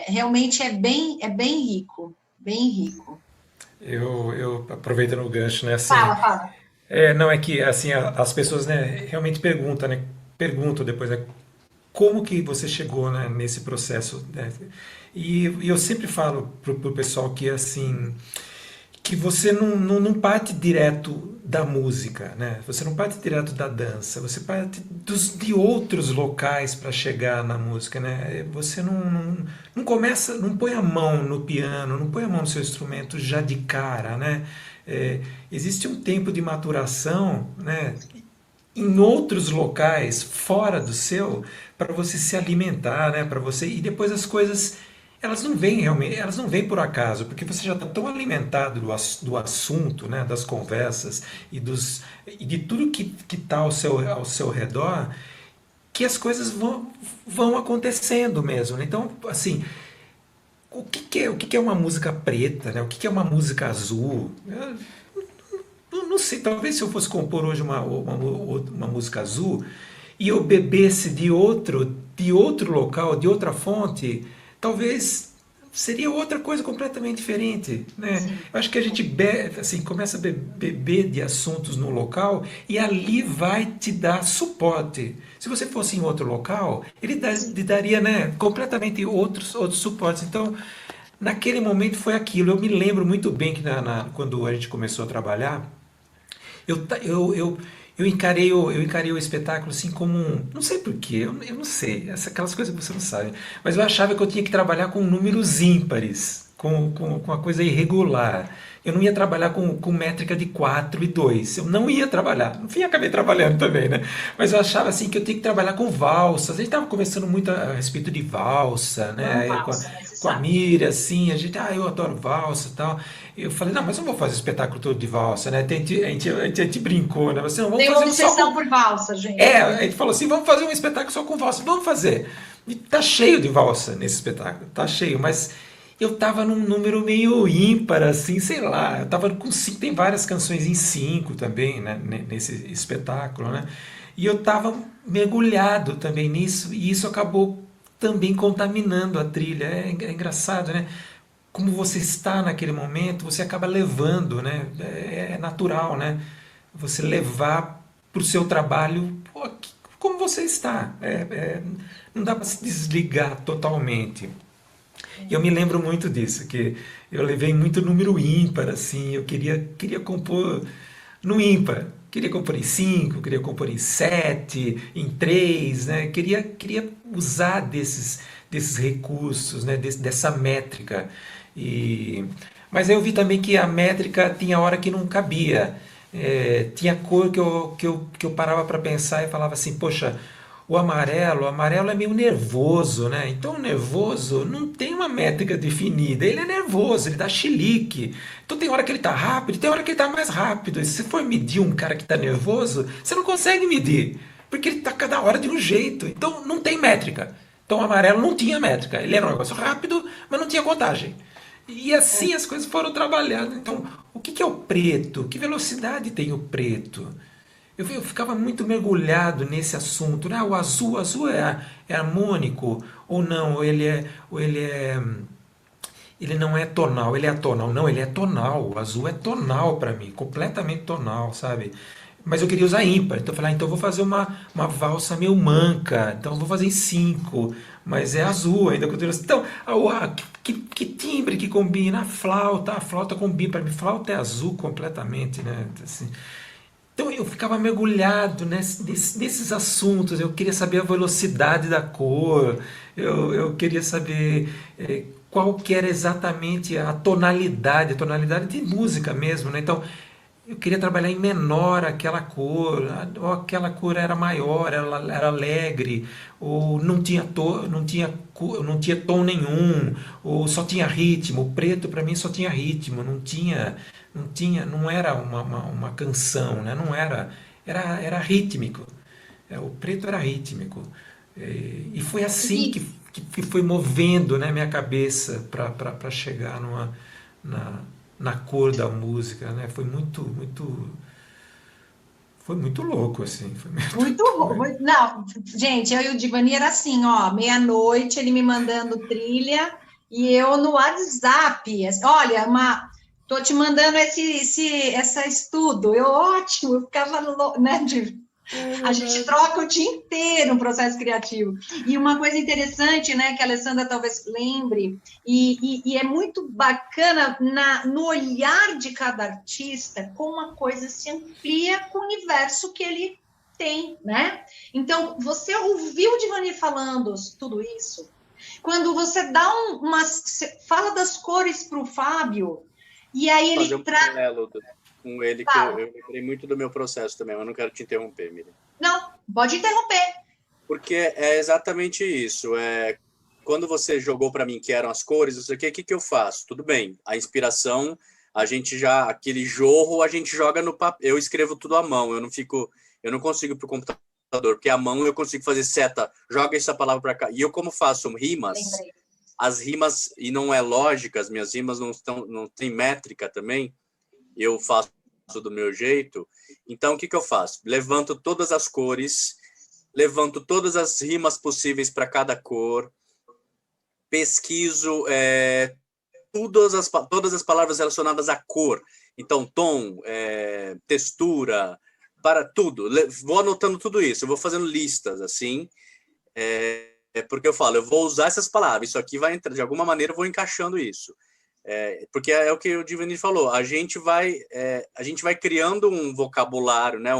realmente é bem rico, bem rico. Eu aproveitando o gancho, né? Assim, Fala. não, é que assim, as pessoas, né, realmente perguntam, né? Perguntam depois, né? Como que você chegou, né, nesse processo, né? E eu sempre falo pro pessoal que assim, que você não parte direto da música, né? Você não parte direto da dança, você parte de outros locais para chegar na música, né? Você não começa, não põe a mão no piano, não põe a mão no seu instrumento já de cara, né? Existe um tempo de maturação, né? Em outros locais fora do seu para você se alimentar, né? Para você e depois as coisas elas não vêm realmente, elas não vêm por acaso, porque você já está tão alimentado do assunto, né? Das conversas e de tudo que está ao seu redor, que as coisas vão acontecendo mesmo, né? Então, assim, o que é uma música preta, né? O que é uma música azul? Eu não sei, talvez se eu fosse compor hoje uma música azul e eu bebesse de outro local, de outra fonte, talvez seria outra coisa completamente diferente, né? Eu acho que a gente assim, começa a beber de assuntos no local e ali vai te dar suporte. Se você fosse em outro local, ele daria, né, completamente outros suportes. Então, naquele momento foi aquilo. Eu me lembro muito bem que quando a gente começou a trabalhar, eu encarei o espetáculo assim como não sei porquê, eu não sei, aquelas coisas que você não sabe, mas eu achava que eu tinha que trabalhar com números ímpares, com uma coisa irregular. Eu não ia trabalhar com métrica de 4 e 2, eu não ia trabalhar, no fim acabei trabalhando também, né? Mas eu achava assim que eu tinha que trabalhar com valsas, a gente estava conversando muito a respeito de valsa, né? Com a Miriam, assim, eu adoro valsa e tal. Eu falei, não, mas eu não vou fazer espetáculo todo de valsa, né? A gente brincou, né? Você não vamos Tem fazer uma obsessão por valsa, gente. a gente falou assim, vamos fazer um espetáculo só com valsa, vamos fazer. E tá cheio de valsa nesse espetáculo, tá cheio, mas eu tava num número meio ímpar, assim, sei lá. Eu tava com 5, tem várias canções em 5 também, né? Nesse espetáculo, né? E eu tava mergulhado também nisso, e isso acabou também contaminando a trilha. É engraçado, né? Como você está naquele momento, você acaba levando, né? É natural, né? Você levar para o seu trabalho como você está. Não dá para se desligar totalmente. E eu me lembro muito disso, que eu levei muito número ímpar, assim, eu queria compor no ímpar. Queria compor em 5, queria compor em 7, em 3, né? Queria usar desses recursos, né, dessa métrica. Mas aí eu vi também que a métrica tinha hora que não cabia. Tinha cor que eu parava para pensar e falava assim, poxa, o amarelo é meio nervoso, né? Então o nervoso não tem uma métrica definida, ele é nervoso, ele dá chilique. Então tem hora que ele tá rápido, tem hora que ele tá mais rápido. E se você for medir um cara que tá nervoso, você não consegue medir, porque ele tá cada hora de um jeito. Então não tem métrica. Então o amarelo não tinha métrica, ele era um negócio rápido, mas não tinha contagem. E assim as coisas foram trabalhadas. Então, o que é o preto? Que velocidade tem o preto? Eu ficava muito mergulhado nesse assunto, né? O azul é harmônico ou não? Ele não é tonal, ele é atonal. Não, ele é tonal. O azul é tonal para mim, completamente tonal, sabe? Mas eu queria usar ímpar, então eu falei, então eu vou fazer uma valsa meio manca, então eu vou fazer em 5, mas é azul ainda. Então, que timbre que combina, a flauta combina, para mim, flauta é azul completamente, né? Assim, então eu ficava mergulhado nesses assuntos, eu queria saber a velocidade da cor, eu queria saber qual que era exatamente a tonalidade de música mesmo, né? Então eu queria trabalhar em menor aquela cor, ou aquela cor era maior, ela era alegre, ou não tinha tom nenhum, ou só tinha ritmo. O preto para mim só tinha ritmo, não era uma canção, né? Não era rítmico. O preto era rítmico. E foi assim que foi movendo, né, minha cabeça para chegar na cor da música, né? Foi muito louco, assim. Não, gente, eu e o Divani era assim, ó, meia-noite, ele me mandando trilha, e eu no WhatsApp, olha, tô te mandando esse estudo, ótimo, eu ficava, né, a gente troca o dia inteiro no processo criativo. E uma coisa interessante, né, que a Alessandra talvez lembre, e é muito bacana no olhar de cada artista, como a coisa se amplia com o universo que ele tem, né? Então, você ouviu o Divani falando tudo isso? Quando você dá você fala das cores para o Fábio, e aí ele traz... com ele, que eu lembrei muito do meu processo também, mas não quero te interromper, Miriam. Não, pode interromper. Porque é exatamente isso. Quando você jogou para mim que eram as cores, não sei o que eu faço? Tudo bem, a inspiração, aquele jorro, a gente joga no papel. Eu escrevo tudo à mão, eu não consigo para o computador, porque à mão eu consigo fazer seta, joga essa palavra para cá. E eu, como faço rimas, as rimas, e não é lógica, as minhas rimas não tem métrica também, eu faço do meu jeito. Então, o que eu faço? Levanto todas as cores, levanto todas as rimas possíveis para cada cor, pesquiso todas as palavras relacionadas à cor. Então, tom, textura, para tudo. Vou anotando tudo isso, eu vou fazendo listas, assim, porque eu falo, eu vou usar essas palavras, isso aqui vai entrar, de alguma maneira eu vou encaixando isso. Porque é o que o Divani falou, a gente vai criando um vocabulário, né,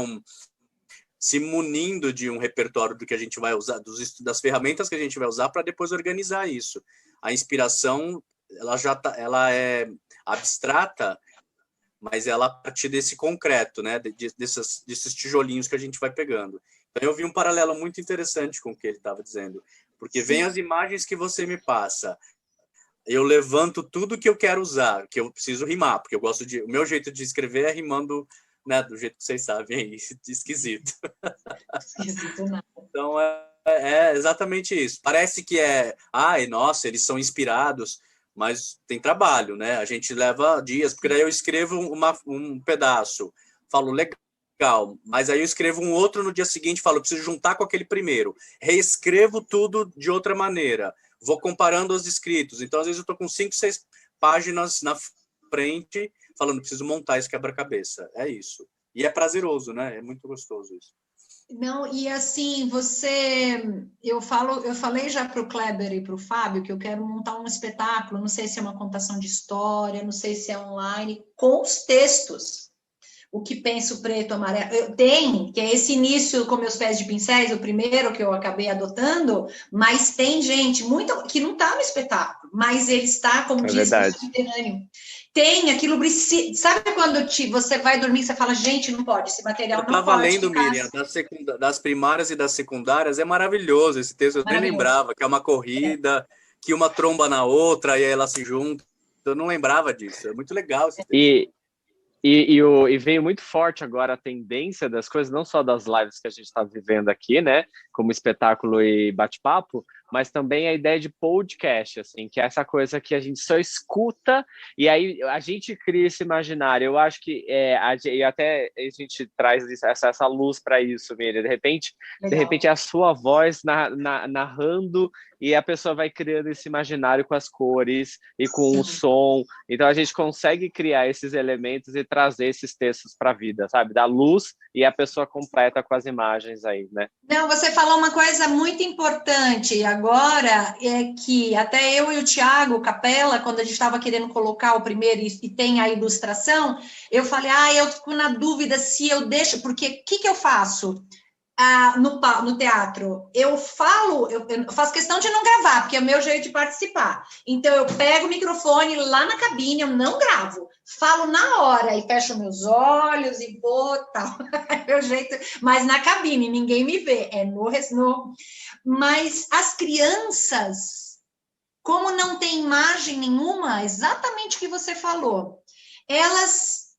se munindo de um repertório do que a gente vai usar, das ferramentas que a gente vai usar para depois organizar isso. A inspiração, ela é abstrata, mas ela a partir desse concreto, né, desses tijolinhos que a gente vai pegando. Então eu vi um paralelo muito interessante com o que ele estava dizendo, porque vem as imagens que você me passa, eu levanto tudo que eu quero usar, que eu preciso rimar, porque o meu jeito de escrever é rimando, né, do jeito que vocês sabem aí, esquisito. Esquisito não. Então é exatamente isso. Parece que nossa, eles são inspirados, mas tem trabalho, né? A gente leva dias, porque daí eu escrevo um pedaço, falo legal, mas aí eu escrevo um outro no dia seguinte, falo, preciso juntar com aquele primeiro, reescrevo tudo de outra maneira, vou comparando os escritos. Então, às vezes, eu estou com 5, 6 páginas na frente, falando, preciso montar esse quebra-cabeça. É isso. E é prazeroso, né? É muito gostoso isso. Não, e assim, eu falei já para o Kleber e para o Fábio que eu quero montar um espetáculo, não sei se é uma contação de história, não sei se é online, com os textos. o que penso preto, amarelo. Tem, que é esse início com meus pés de pincéis, o primeiro que eu acabei adotando, mas tem gente muito que não está no espetáculo, mas ele está, como diz, no subterrâneo. Tem aquilo, sabe quando você vai dormir, você fala, gente, não pode, esse material não pode lendo, ficar... Miriam, das primárias e das secundárias, é maravilhoso esse texto, eu nem lembrava, que é uma corrida, que uma tromba na outra, e aí elas se juntam, eu não lembrava disso, é muito legal esse texto. E veio muito forte agora a tendência das coisas, não só das lives que a gente está vivendo aqui, né, como espetáculo e bate-papo, mas também a ideia de podcast, assim, que é essa coisa que a gente só escuta e aí a gente cria esse imaginário. Eu acho que e até a gente traz essa luz para isso, Miriam. De repente é a sua voz narrando e a pessoa vai criando esse imaginário com as cores e com o som. Então a gente consegue criar esses elementos e trazer esses textos para a vida, sabe? Da luz e a pessoa completa com as imagens aí, né? Não, você falou uma coisa muito importante agora, é que até eu e o Thiago Capella, quando a gente estava querendo colocar o primeiro e tem a ilustração, eu falei, eu fico na dúvida se eu deixo, porque o que eu faço? No teatro, eu faço questão de não gravar, porque é o meu jeito de participar. Então, eu pego o microfone lá na cabine, eu não gravo, falo na hora e fecho meus olhos e vou, tal. É meu jeito, mas na cabine, ninguém me vê, Mas as crianças, como não tem imagem nenhuma, exatamente o que você falou, elas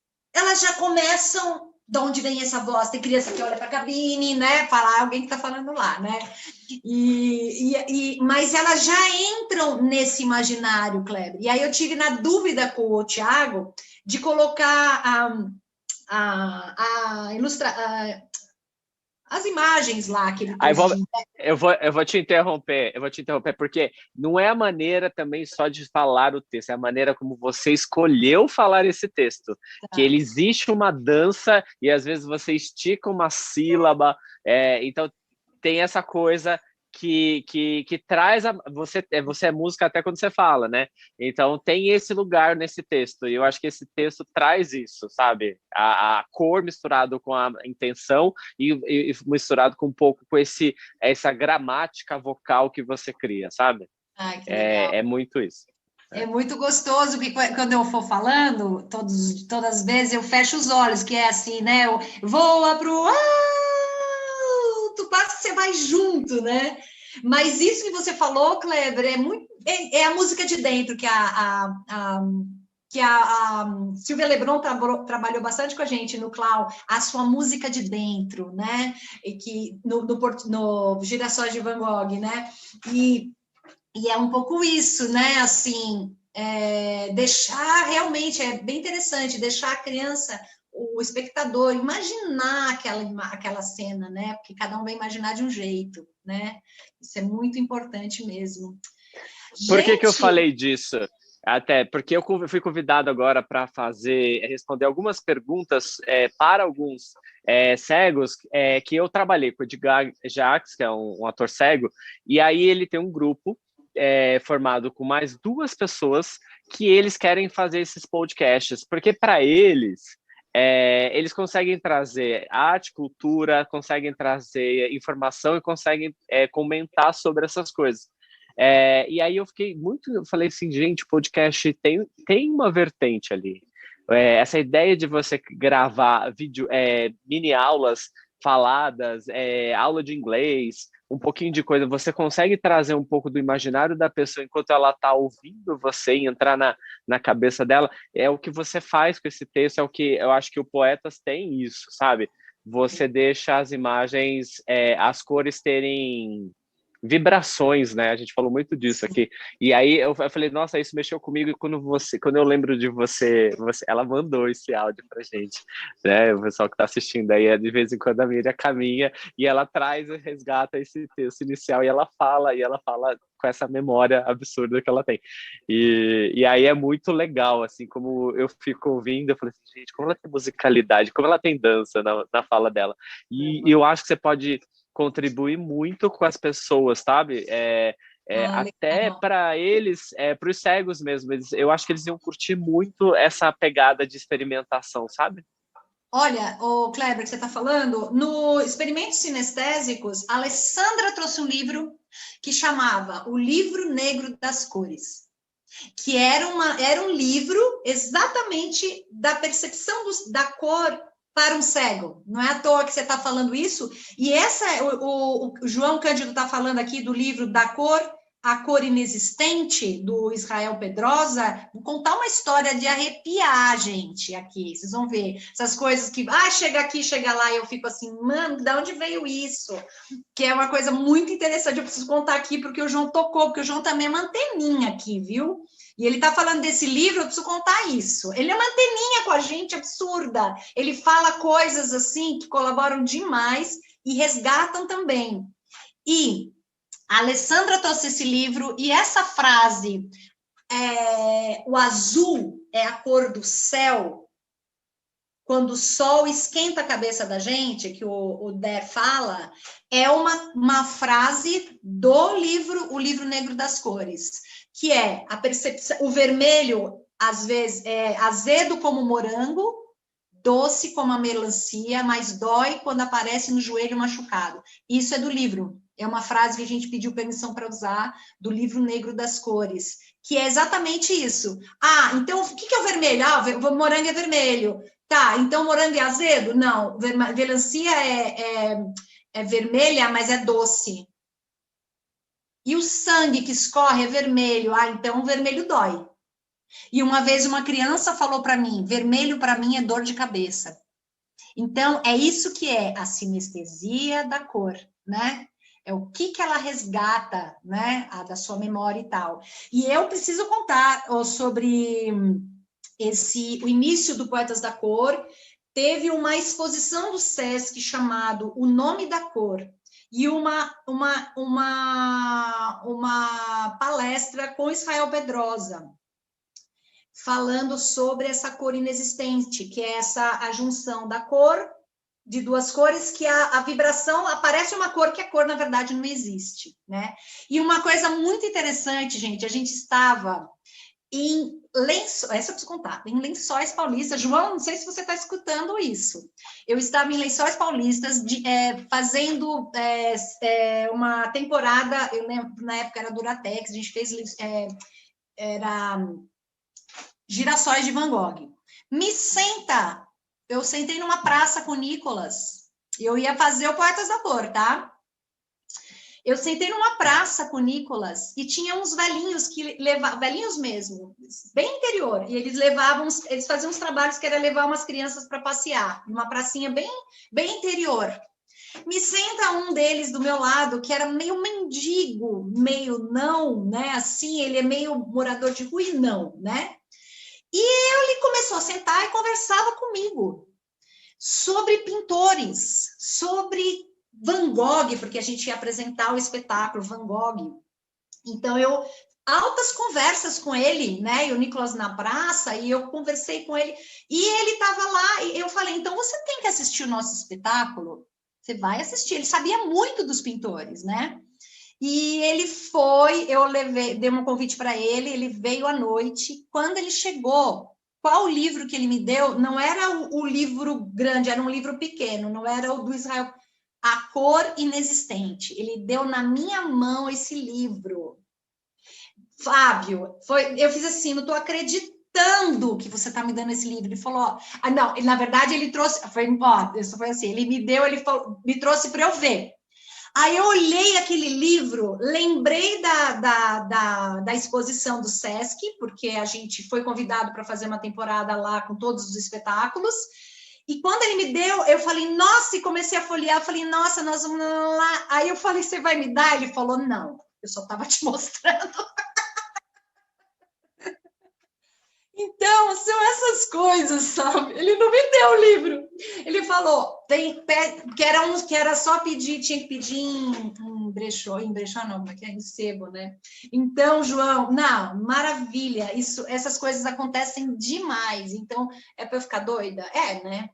já começam... De onde vem essa voz? Tem criança que olha para a cabine, né? Fala alguém que está falando lá, né? Mas elas já entram nesse imaginário, Kleber. E aí eu tive na dúvida com o Thiago de colocar as imagens lá que ele eu vou te interromper, porque não é a maneira também só de falar o texto, é a maneira como você escolheu falar esse texto, que ele existe uma dança e às vezes você estica uma sílaba, então tem essa coisa que traz você é música até quando você fala, né? Então tem esse lugar nesse texto, e eu acho que esse texto traz isso, sabe? A cor misturado com a intenção e misturado com um pouco com essa gramática vocal que você cria, sabe? Que legal. É muito isso. É muito gostoso que quando eu for falando, todas as vezes eu fecho os olhos, que é assim, né? Eu voa pro alto, quase que você vai junto, né? Mas isso que você falou, Kleber, é a música de dentro, que a Silvia Lebron trabalhou bastante com a gente no Clau, a sua música de dentro, né? E que no Girassóis de Van Gogh, né? E é um pouco isso, né? Assim, deixar realmente, é bem interessante, deixar a criança, o espectador, imaginar aquela cena, né? Porque cada um vai imaginar de um jeito, né? Isso é muito importante mesmo. Por que eu falei disso? Até porque eu fui convidado agora para responder algumas perguntas para alguns cegos que eu trabalhei com o Edgar Jacques, que é um ator cego, e aí ele tem um grupo formado com mais 2 pessoas que eles querem fazer esses podcasts, porque para eles conseguem trazer arte, cultura, conseguem trazer informação e conseguem comentar sobre essas coisas. E aí eu falei assim, gente, podcast tem uma vertente ali. Essa ideia de você gravar vídeo, mini aulas faladas, aula de inglês, um pouquinho de coisa, você consegue trazer um pouco do imaginário da pessoa enquanto ela está ouvindo você e entrar na cabeça dela, é o que você faz com esse texto, é o que eu acho que o Poetas tem isso, sabe? Você deixa as imagens, as cores terem vibrações, né? A gente falou muito disso aqui. E aí eu falei, nossa, isso mexeu comigo, e quando eu lembro de você, ela mandou esse áudio pra gente, né? O pessoal que tá assistindo aí, de vez em quando a Miriam caminha e ela traz e resgata esse texto inicial e ela fala com essa memória absurda que ela tem. E aí é muito legal, assim, como eu fico ouvindo, eu falei assim, gente, como ela tem musicalidade, como ela tem dança na fala dela. E eu acho que você pode contribuir muito com as pessoas, sabe? Até para eles, para os cegos mesmo, eu acho que eles iam curtir muito essa pegada de experimentação, sabe? Olha, o Kleber, que você está falando, no Experimentos Sinestésicos, a Alessandra trouxe um livro que chamava O Livro Negro das Cores, que era um livro exatamente da percepção da cor para um cego. Não é à toa que você está falando isso. E o João Cândido está falando aqui do livro Da Cor, A Cor Inexistente, do Israel Pedrosa. Vou contar uma história de arrepiar, gente, aqui. Vocês vão ver essas coisas que, chega aqui, chega lá, e eu fico assim, mano, de onde veio isso? Que é uma coisa muito interessante, eu preciso contar aqui, porque o João tocou, porque o João também é uma anteninha aqui, viu? E ele está falando desse livro, eu preciso contar isso. Ele é uma anteninha com a gente, absurda. Ele fala coisas assim que colaboram demais e resgatam também. E a Alessandra trouxe esse livro, e essa frase, o azul é a cor do céu, quando o sol esquenta a cabeça da gente, que o Der fala, é uma frase do livro, O Livro Negro das Cores, que é a percepção, o vermelho, às vezes, é azedo como morango, doce como a melancia, mas dói quando aparece no joelho machucado. Isso é do livro. É uma frase que a gente pediu permissão para usar, do Livro Negro das Cores, que é exatamente isso. Então, o que é o vermelho? O morango é vermelho. Tá, então morango é azedo? Não, melancia é vermelha, mas é doce. E o sangue que escorre é vermelho. Então o vermelho dói. E uma vez uma criança falou para mim, vermelho para mim é dor de cabeça. Então, é isso que é a sinestesia da cor, né? É o que ela resgata, né? Da sua memória e tal. E eu preciso contar sobre o início do Poetas da Cor. Teve uma exposição do SESC chamado O Nome da Cor, e uma palestra com Israel Pedrosa, falando sobre essa cor inexistente, que é a junção da cor, de duas cores, que a vibração, aparece uma cor que a cor, na verdade, não existe, né? E uma coisa muito interessante, gente, a gente estava em Lençóis, essa eu preciso contar, em Lençóis Paulistas. João, não sei se você está escutando isso. Eu estava em Lençóis Paulistas fazendo uma temporada, eu lembro, na época era Duratex, a gente fez era Girassóis de Van Gogh. Eu sentei numa praça com o Nicolas, eu ia fazer o Poetas da Cor, tá? Eu sentei numa praça com o Nicolas e tinha uns velhinhos que levavam, velhinhos mesmo, bem interior, e eles faziam uns trabalhos que era levar umas crianças para passear, numa pracinha bem interior. Me senta um deles do meu lado, que era meio mendigo, meio não, né? Assim, ele é meio morador de rua e não, né? E ele começou a sentar e conversava comigo sobre pintores, sobre Van Gogh, porque a gente ia apresentar o espetáculo Van Gogh. Então, altas conversas com ele, né? E o Nicolas na praça, e eu conversei com ele, e ele estava lá, e eu falei, então você tem que assistir o nosso espetáculo, você vai assistir. Ele sabia muito dos pintores, né? E ele foi, dei um convite para ele, ele veio à noite. Quando ele chegou, qual livro que ele me deu? Não era o livro grande, era um livro pequeno, não era o do Israel. A Cor Inexistente. Ele deu na minha mão esse livro. Fábio, eu fiz assim, não estou acreditando que você está me dando esse livro. Ele falou, não, na verdade ele trouxe, isso foi assim, ele me deu, me trouxe para eu ver. Aí eu olhei aquele livro, lembrei da exposição do SESC, porque a gente foi convidado para fazer uma temporada lá com todos os espetáculos. E quando ele me deu, eu falei, nossa, e comecei a folhear, eu falei, nossa, nós vamos lá. Aí eu falei, você vai me dar? Ele falou, não, eu só estava te mostrando. Então, são essas coisas, sabe? Ele não me deu o livro. Ele falou, que era só pedir, tinha que pedir em brechó não, porque é em sebo, né? Então, João, não, maravilha, essas coisas acontecem demais, então, é para eu ficar doida? Né?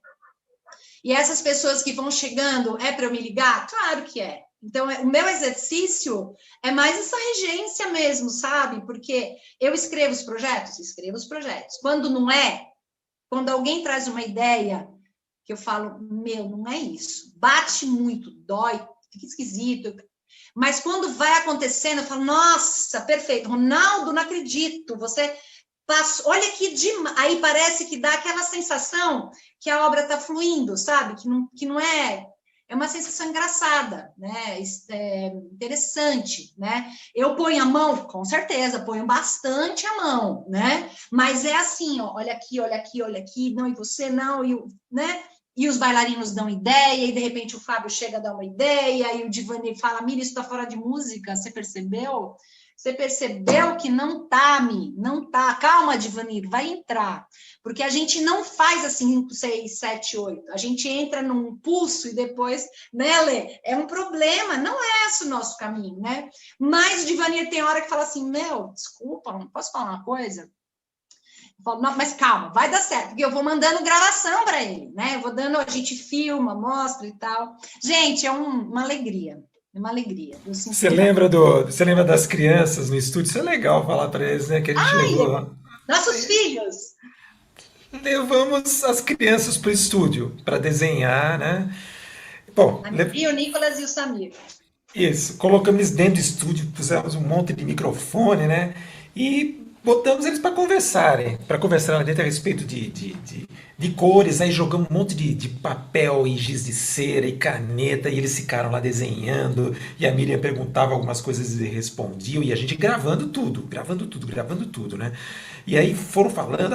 E essas pessoas que vão chegando, é para eu me ligar? Claro que é. Então, o meu exercício é mais essa regência mesmo, sabe? Porque eu escrevo os projetos. Quando não é, quando alguém traz uma ideia que eu falo, meu, não é isso. Bate muito, dói, fica esquisito. Mas quando vai acontecendo, eu falo, nossa, perfeito. Ronaldo, não acredito, você passou, olha que demais. Aí parece que dá aquela sensação que a obra está fluindo, sabe? Que não é... É uma sensação engraçada, né? Interessante, né? Eu ponho a mão, com certeza, ponho bastante a mão, né? Mas é assim, ó, olha aqui, olha aqui, olha aqui, não, e você não, né? E os bailarinos dão ideia, e de repente o Fábio chega a dar uma ideia, e o Divani fala, Mira, isso está fora de música, você percebeu? Você percebeu que não tá, Mi, não tá. Calma, Divanir, vai entrar. Porque a gente não faz assim 5, 6, 7, 8. A gente entra num pulso e depois, né, Lê? É um problema, não é esse o nosso caminho, né? Mas o Divanir tem hora que fala assim, meu, desculpa, não posso falar uma coisa? Eu falo, não, mas calma, vai dar certo, porque eu vou mandando gravação para ele, né? Eu vou dando, a gente filma, mostra e tal. Gente, é uma alegria. É uma alegria. Você lembra das crianças no estúdio? Isso é legal falar para eles, né? Que a gente levou. Nossos filhos. Levamos as crianças para o estúdio para desenhar, né? Bom, E o Nicolas e o Samir. isso, colocamos eles dentro do estúdio, pusemos um monte de microfone, né? E botamos eles para conversar lá dentro a respeito de cores, aí jogamos um monte de papel e giz de cera e caneta, e eles ficaram lá desenhando, e a Miriam perguntava algumas coisas e eles respondiam, e a gente gravando tudo, né? E aí foram falando,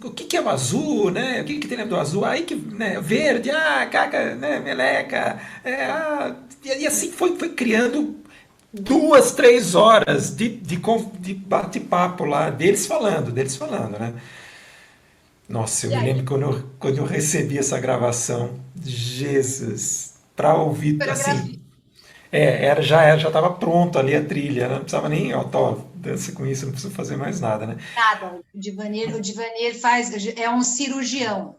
o que é o azul, né? O que tem dentro do azul? Aí que, né, verde, caca, né, meleca, e assim foi criando 2, 3 horas de bate-papo lá, deles falando, né? Nossa, eu me lembro quando eu recebi essa gravação, Jesus, para ouvir, assim, já estava pronto ali a trilha, né? Não precisava nem, dança com isso, não precisa fazer mais nada, né? Nada, o Divanir é um cirurgião.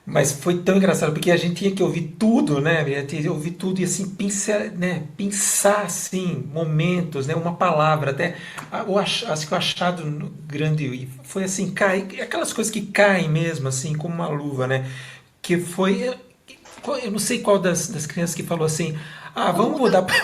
Mas foi tão engraçado, porque a gente tinha que ouvir tudo, né? A gente tinha que ouvir tudo e assim, pensar assim, momentos, né? Uma palavra, até acho que o achado grande foi assim, aquelas coisas que caem mesmo, assim, como uma luva, né? Que foi, eu não sei qual das crianças que falou assim, vamos mudar pro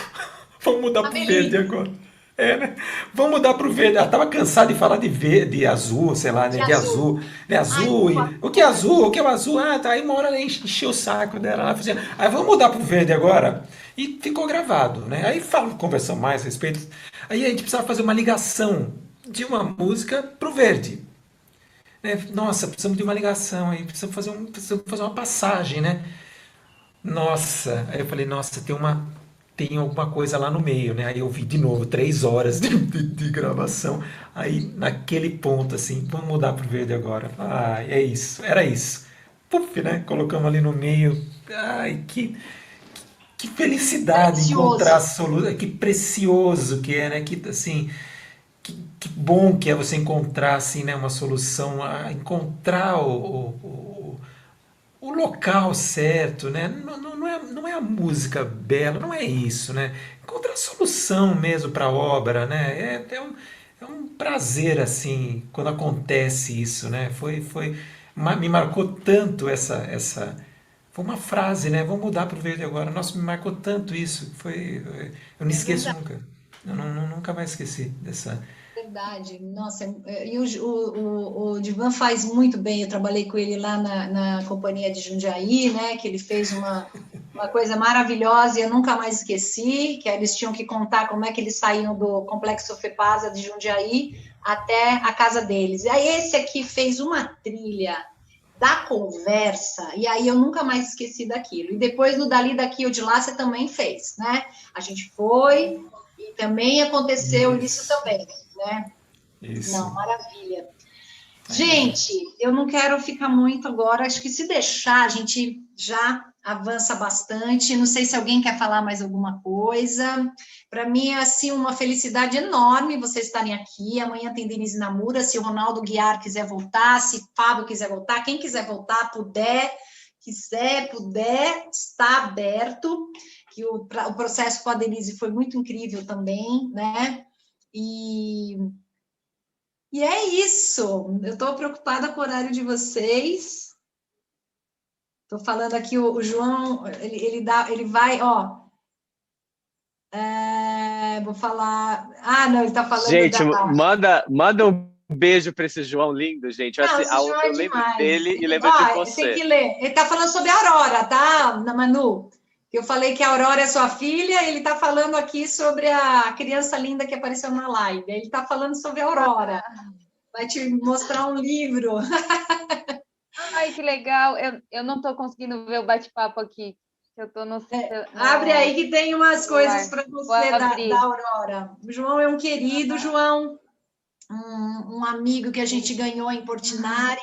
verde agora. Né? Vamos mudar para o verde. Ela estava cansada de falar de verde, de azul, sei lá, né? De azul. Né? Azul. O que é azul? O que é o azul? Tá. Aí uma hora ela encheu o saco dela. Ela fazia, aí vamos mudar para o verde agora. E ficou gravado, né? Aí conversamos mais a respeito. Aí a gente precisava fazer uma ligação de uma música para o verde. Né? Nossa, precisamos de uma ligação aí, precisamos fazer uma passagem, né? Nossa, aí eu falei, nossa, tem alguma coisa lá no meio, né? Aí eu vi de novo 3 horas de gravação. Aí naquele ponto, assim, vamos mudar pro verde agora. É isso, era isso. Puf, né? Colocamos ali no meio. Ai, que felicidade encontrar a solução. Que precioso que é, né? Que, assim, que bom que é você encontrar, assim, né? Uma solução, encontrar o local certo, né? Não é a música bela, não é isso, né? Encontrar a solução mesmo para a obra, né? É um prazer, assim, quando acontece isso, né? Me marcou tanto foi uma frase, né? Vamos mudar para o verde agora. Nossa, me marcou tanto isso. Eu não esqueço nunca. Eu nunca mais esqueci dessa... Verdade, nossa, e o Divan faz muito bem, eu trabalhei com ele lá na companhia de Jundiaí, né, que ele fez uma coisa maravilhosa e eu nunca mais esqueci, que eles tinham que contar como é que eles saíam do Complexo FEPASA de Jundiaí até a casa deles. E aí esse aqui fez uma trilha da conversa, e aí eu nunca mais esqueci daquilo. E depois no Dali, Daqui ou de Lá, você também fez, né? A gente foi e também aconteceu isso também. Né? Isso. Não, maravilha. Gente, eu não quero ficar muito agora, acho que se deixar, a gente já avança bastante. Não sei se alguém quer falar mais alguma coisa. Para mim é assim uma felicidade enorme vocês estarem aqui. Amanhã tem Denise Namura, se o Ronaldo Guiar quiser voltar, se o Fábio quiser voltar, quem quiser voltar, puder, está aberto. Que o processo com a Denise foi muito incrível também, né? E é isso. Eu estou preocupada com o horário de vocês. Tô falando aqui, o João, ele vai, ó. Vou falar. Ah, não, ele tá falando Gente, da. manda um beijo para esse João lindo, gente. Não, esse João é Eu lembro demais. dele e lembro de Tem você. que ler. Ele tá falando sobre a Aurora, tá, Manu? Eu falei que a Aurora é sua filha, ele tá falando aqui sobre a criança linda que apareceu na live. Ele tá falando sobre a Aurora. Vai te mostrar um livro. Ai, que legal. Eu não estou conseguindo ver o bate-papo aqui. Eu tô no... Abre aí que tem umas coisas para Vou você abrir. da Aurora. O João é um querido, João, um amigo que a gente ganhou em Portinari.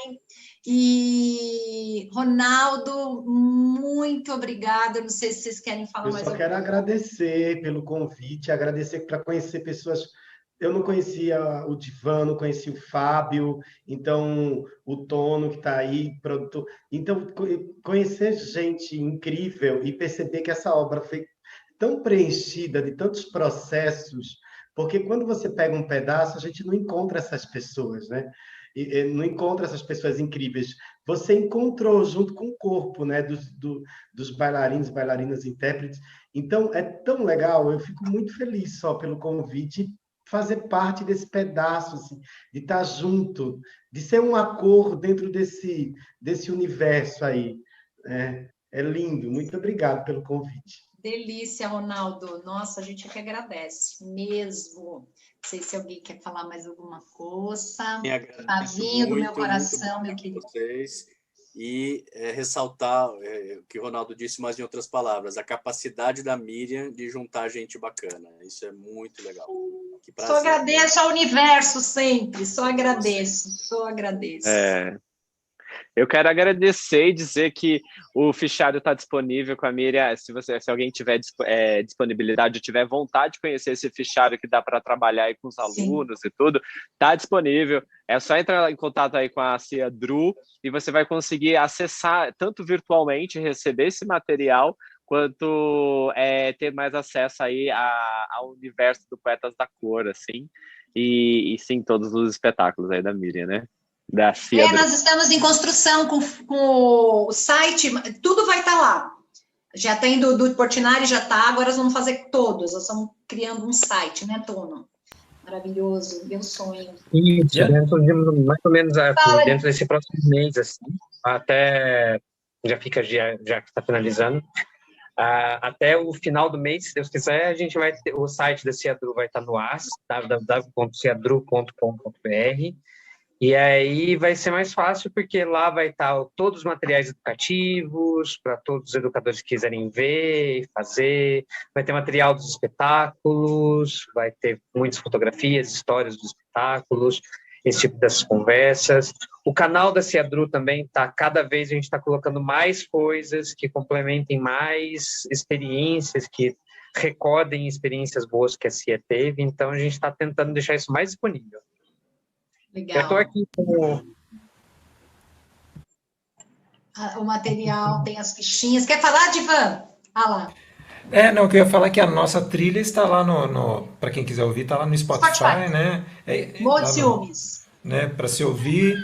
E Ronaldo, muito obrigada. Não sei se vocês querem falar mais Eu só quero agradecer pelo convite, agradecer para conhecer pessoas. Eu não conhecia o Divan, não conhecia o Fábio, então o Tono que está aí, produtor. Então, conhecer gente incrível e perceber que essa obra foi tão preenchida de tantos processos, porque quando você pega um pedaço, a gente não encontra essas pessoas, né? E não encontra essas pessoas incríveis. Você encontrou junto com o corpo, né, dos bailarinos, bailarinas, intérpretes. Então, é tão legal, eu fico muito feliz só pelo convite, fazer parte desse pedaço, assim, de estar junto, de ser uma cor dentro desse universo aí. É lindo. Muito obrigado pelo convite. Delícia, Ronaldo. Nossa, a gente que agradece, mesmo. Não sei se alguém quer falar mais alguma coisa. Fabinho do meu coração, meu querido. Vocês. E ressaltar o que o Ronaldo disse, mas em outras palavras, a capacidade da Miriam de juntar gente bacana. Isso é muito legal. Que prazer. Só agradeço ao universo sempre. Só agradeço. Eu quero agradecer e dizer que o fichário está disponível com a Miriam. Se alguém tiver disponibilidade ou tiver vontade de conhecer esse fichário que dá para trabalhar aí com os alunos e tudo, está disponível. É só entrar em contato aí com a Cia Dru e você vai conseguir acessar tanto virtualmente, receber esse material, quanto ter mais acesso aí ao universo do Poetas da Cor, assim, e sim, todos os espetáculos aí da Miriam, né? Nós estamos em construção com o site, tudo vai estar lá. Já tem do Portinari, já está, agora nós vamos fazer todos. Nós estamos criando um site, né, Tono? Maravilhoso, meu sonho. Isso, dentro de mais ou menos dentro desse próximo mês, assim, até já que está finalizando, até o final do mês, se Deus quiser, a gente vai ter, o site da Ciadru vai estar no ar, www.ciadru.com.br. E aí vai ser mais fácil, porque lá vai estar todos os materiais educativos, para todos os educadores que quiserem ver e fazer, vai ter material dos espetáculos, vai ter muitas fotografias, histórias dos espetáculos, esse tipo dessas conversas. O canal da Ciadru também cada vez a gente está colocando mais coisas que complementem mais experiências, que recordem experiências boas que a Cia teve, então a gente está tentando deixar isso mais disponível. Legal. Eu estou aqui com o material, tem as fichinhas. Quer falar, Divan? Lá. Não, que eu ia falar que a nossa trilha está lá para quem quiser ouvir, está lá no Spotify, né? Morro de ciúmes. Né, para se ouvir.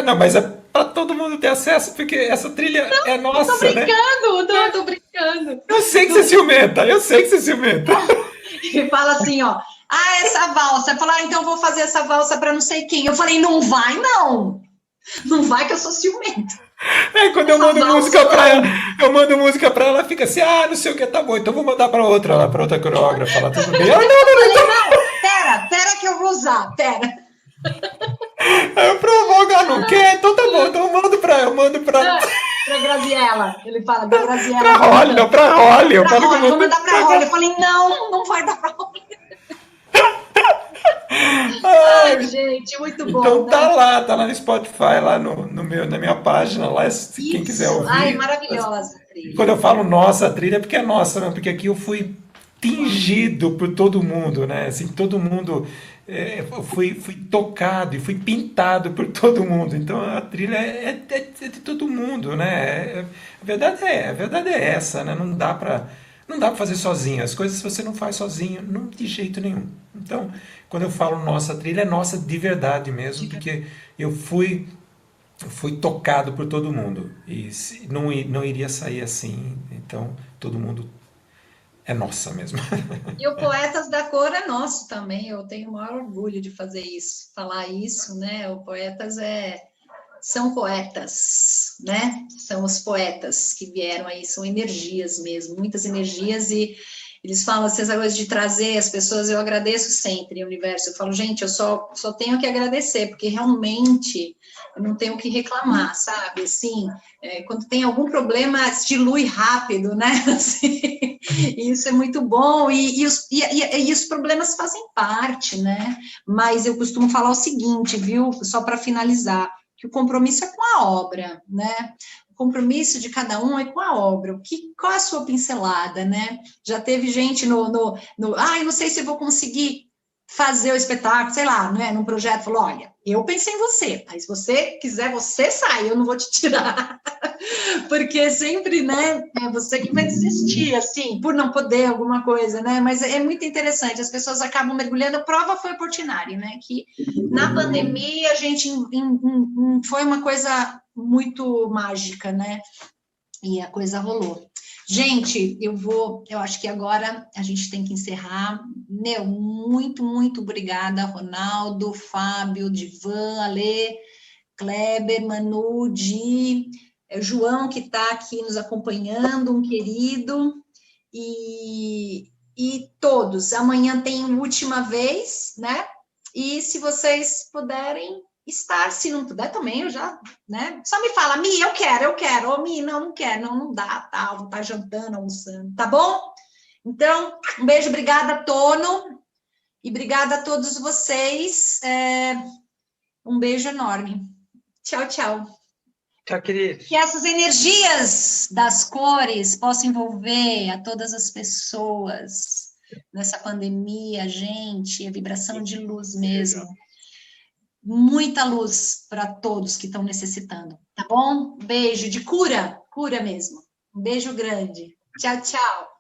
Não, mas é para todo mundo ter acesso, porque essa trilha é nossa, tô brincando, né? Tô brincando. Eu sei que você ciumenta. E fala assim, ó, essa valsa. Eu falo, então vou fazer essa valsa para não sei quem. Eu falei, não vai, não. Não vai que eu sou ciumenta. Quando eu mando música para ela, ela fica assim, não sei o que, tá bom, então vou mandar para outra coreógrafa, ela tudo bem. Não, pera que eu vou usar, pera. Eu provoco, não quer, então tá bom, então eu mando pra Graziella, ele fala, da Graziella. Pra Holly. Eu vou mandar pra Holly. Eu falei, não vai dar pra Holly. Ai, gente, muito bom. Então né? tá lá no Spotify, lá na minha página, lá, se quem quiser ouvir. Ai, maravilhosa. Quando eu falo nossa trilha, é porque é nossa, né? Porque aqui eu fui tingido por todo mundo, né? Assim, todo mundo fui tocado e fui pintado por todo mundo. Então a trilha é de todo mundo, né? A verdade é essa, né? Não dá para fazer sozinho. As coisas você não faz sozinho, não de jeito nenhum. Então, quando eu falo nossa trilha, é nossa de verdade mesmo, porque eu fui foi tocado por todo mundo. E não iria sair assim, então todo mundo é nossa mesmo. E o Poetas da Cor é nosso também, eu tenho o maior orgulho de fazer isso, falar isso, né? O Poetas são poetas, né? São os poetas que vieram aí, são energias mesmo, muitas energias, e eles falam assim, essa coisa de trazer as pessoas, eu agradeço sempre, universo. Eu falo, gente, eu só tenho que agradecer, porque realmente eu não tenho o que reclamar, sabe? Assim, quando tem algum problema, se dilui rápido, né? Assim, isso é muito bom, e os problemas fazem parte, né? Mas eu costumo falar o seguinte, viu? Só para finalizar, que o compromisso é com a obra, né? O compromisso de cada um é com a obra. Qual a sua pincelada, né? Já teve gente eu não sei se eu vou conseguir fazer o espetáculo, sei lá, né? Num projeto, falou, olha, eu pensei em você, mas se você quiser, você sai, eu não vou te tirar. Porque sempre, né, é você que vai desistir, assim, por não poder alguma coisa, né, mas é muito interessante, as pessoas acabam mergulhando, a prova foi a Portinari, né, que na pandemia a gente foi uma coisa muito mágica, né, e a coisa rolou. Gente, eu acho que agora a gente tem que encerrar. Meu, muito, muito obrigada, Ronaldo, Fábio, Divan, Alê, Kleber, Manu, Di, João, que está aqui nos acompanhando, um querido, e todos. Amanhã tem última vez, né? E se vocês puderem estar, se não puder também, eu já, né? Só me fala, Mi, eu quero, ou Mi, não quero, não dá, tá, vou estar jantando, almoçando, tá bom? Então, um beijo, obrigada, Tono, e obrigada a todos vocês, um beijo enorme. Tchau, tchau. Tchau, queridos. Que essas energias das cores possam envolver a todas as pessoas nessa pandemia, gente, a vibração de luz mesmo. Muita luz para todos que estão necessitando, tá bom? Beijo de cura mesmo. Um beijo grande. Tchau, tchau.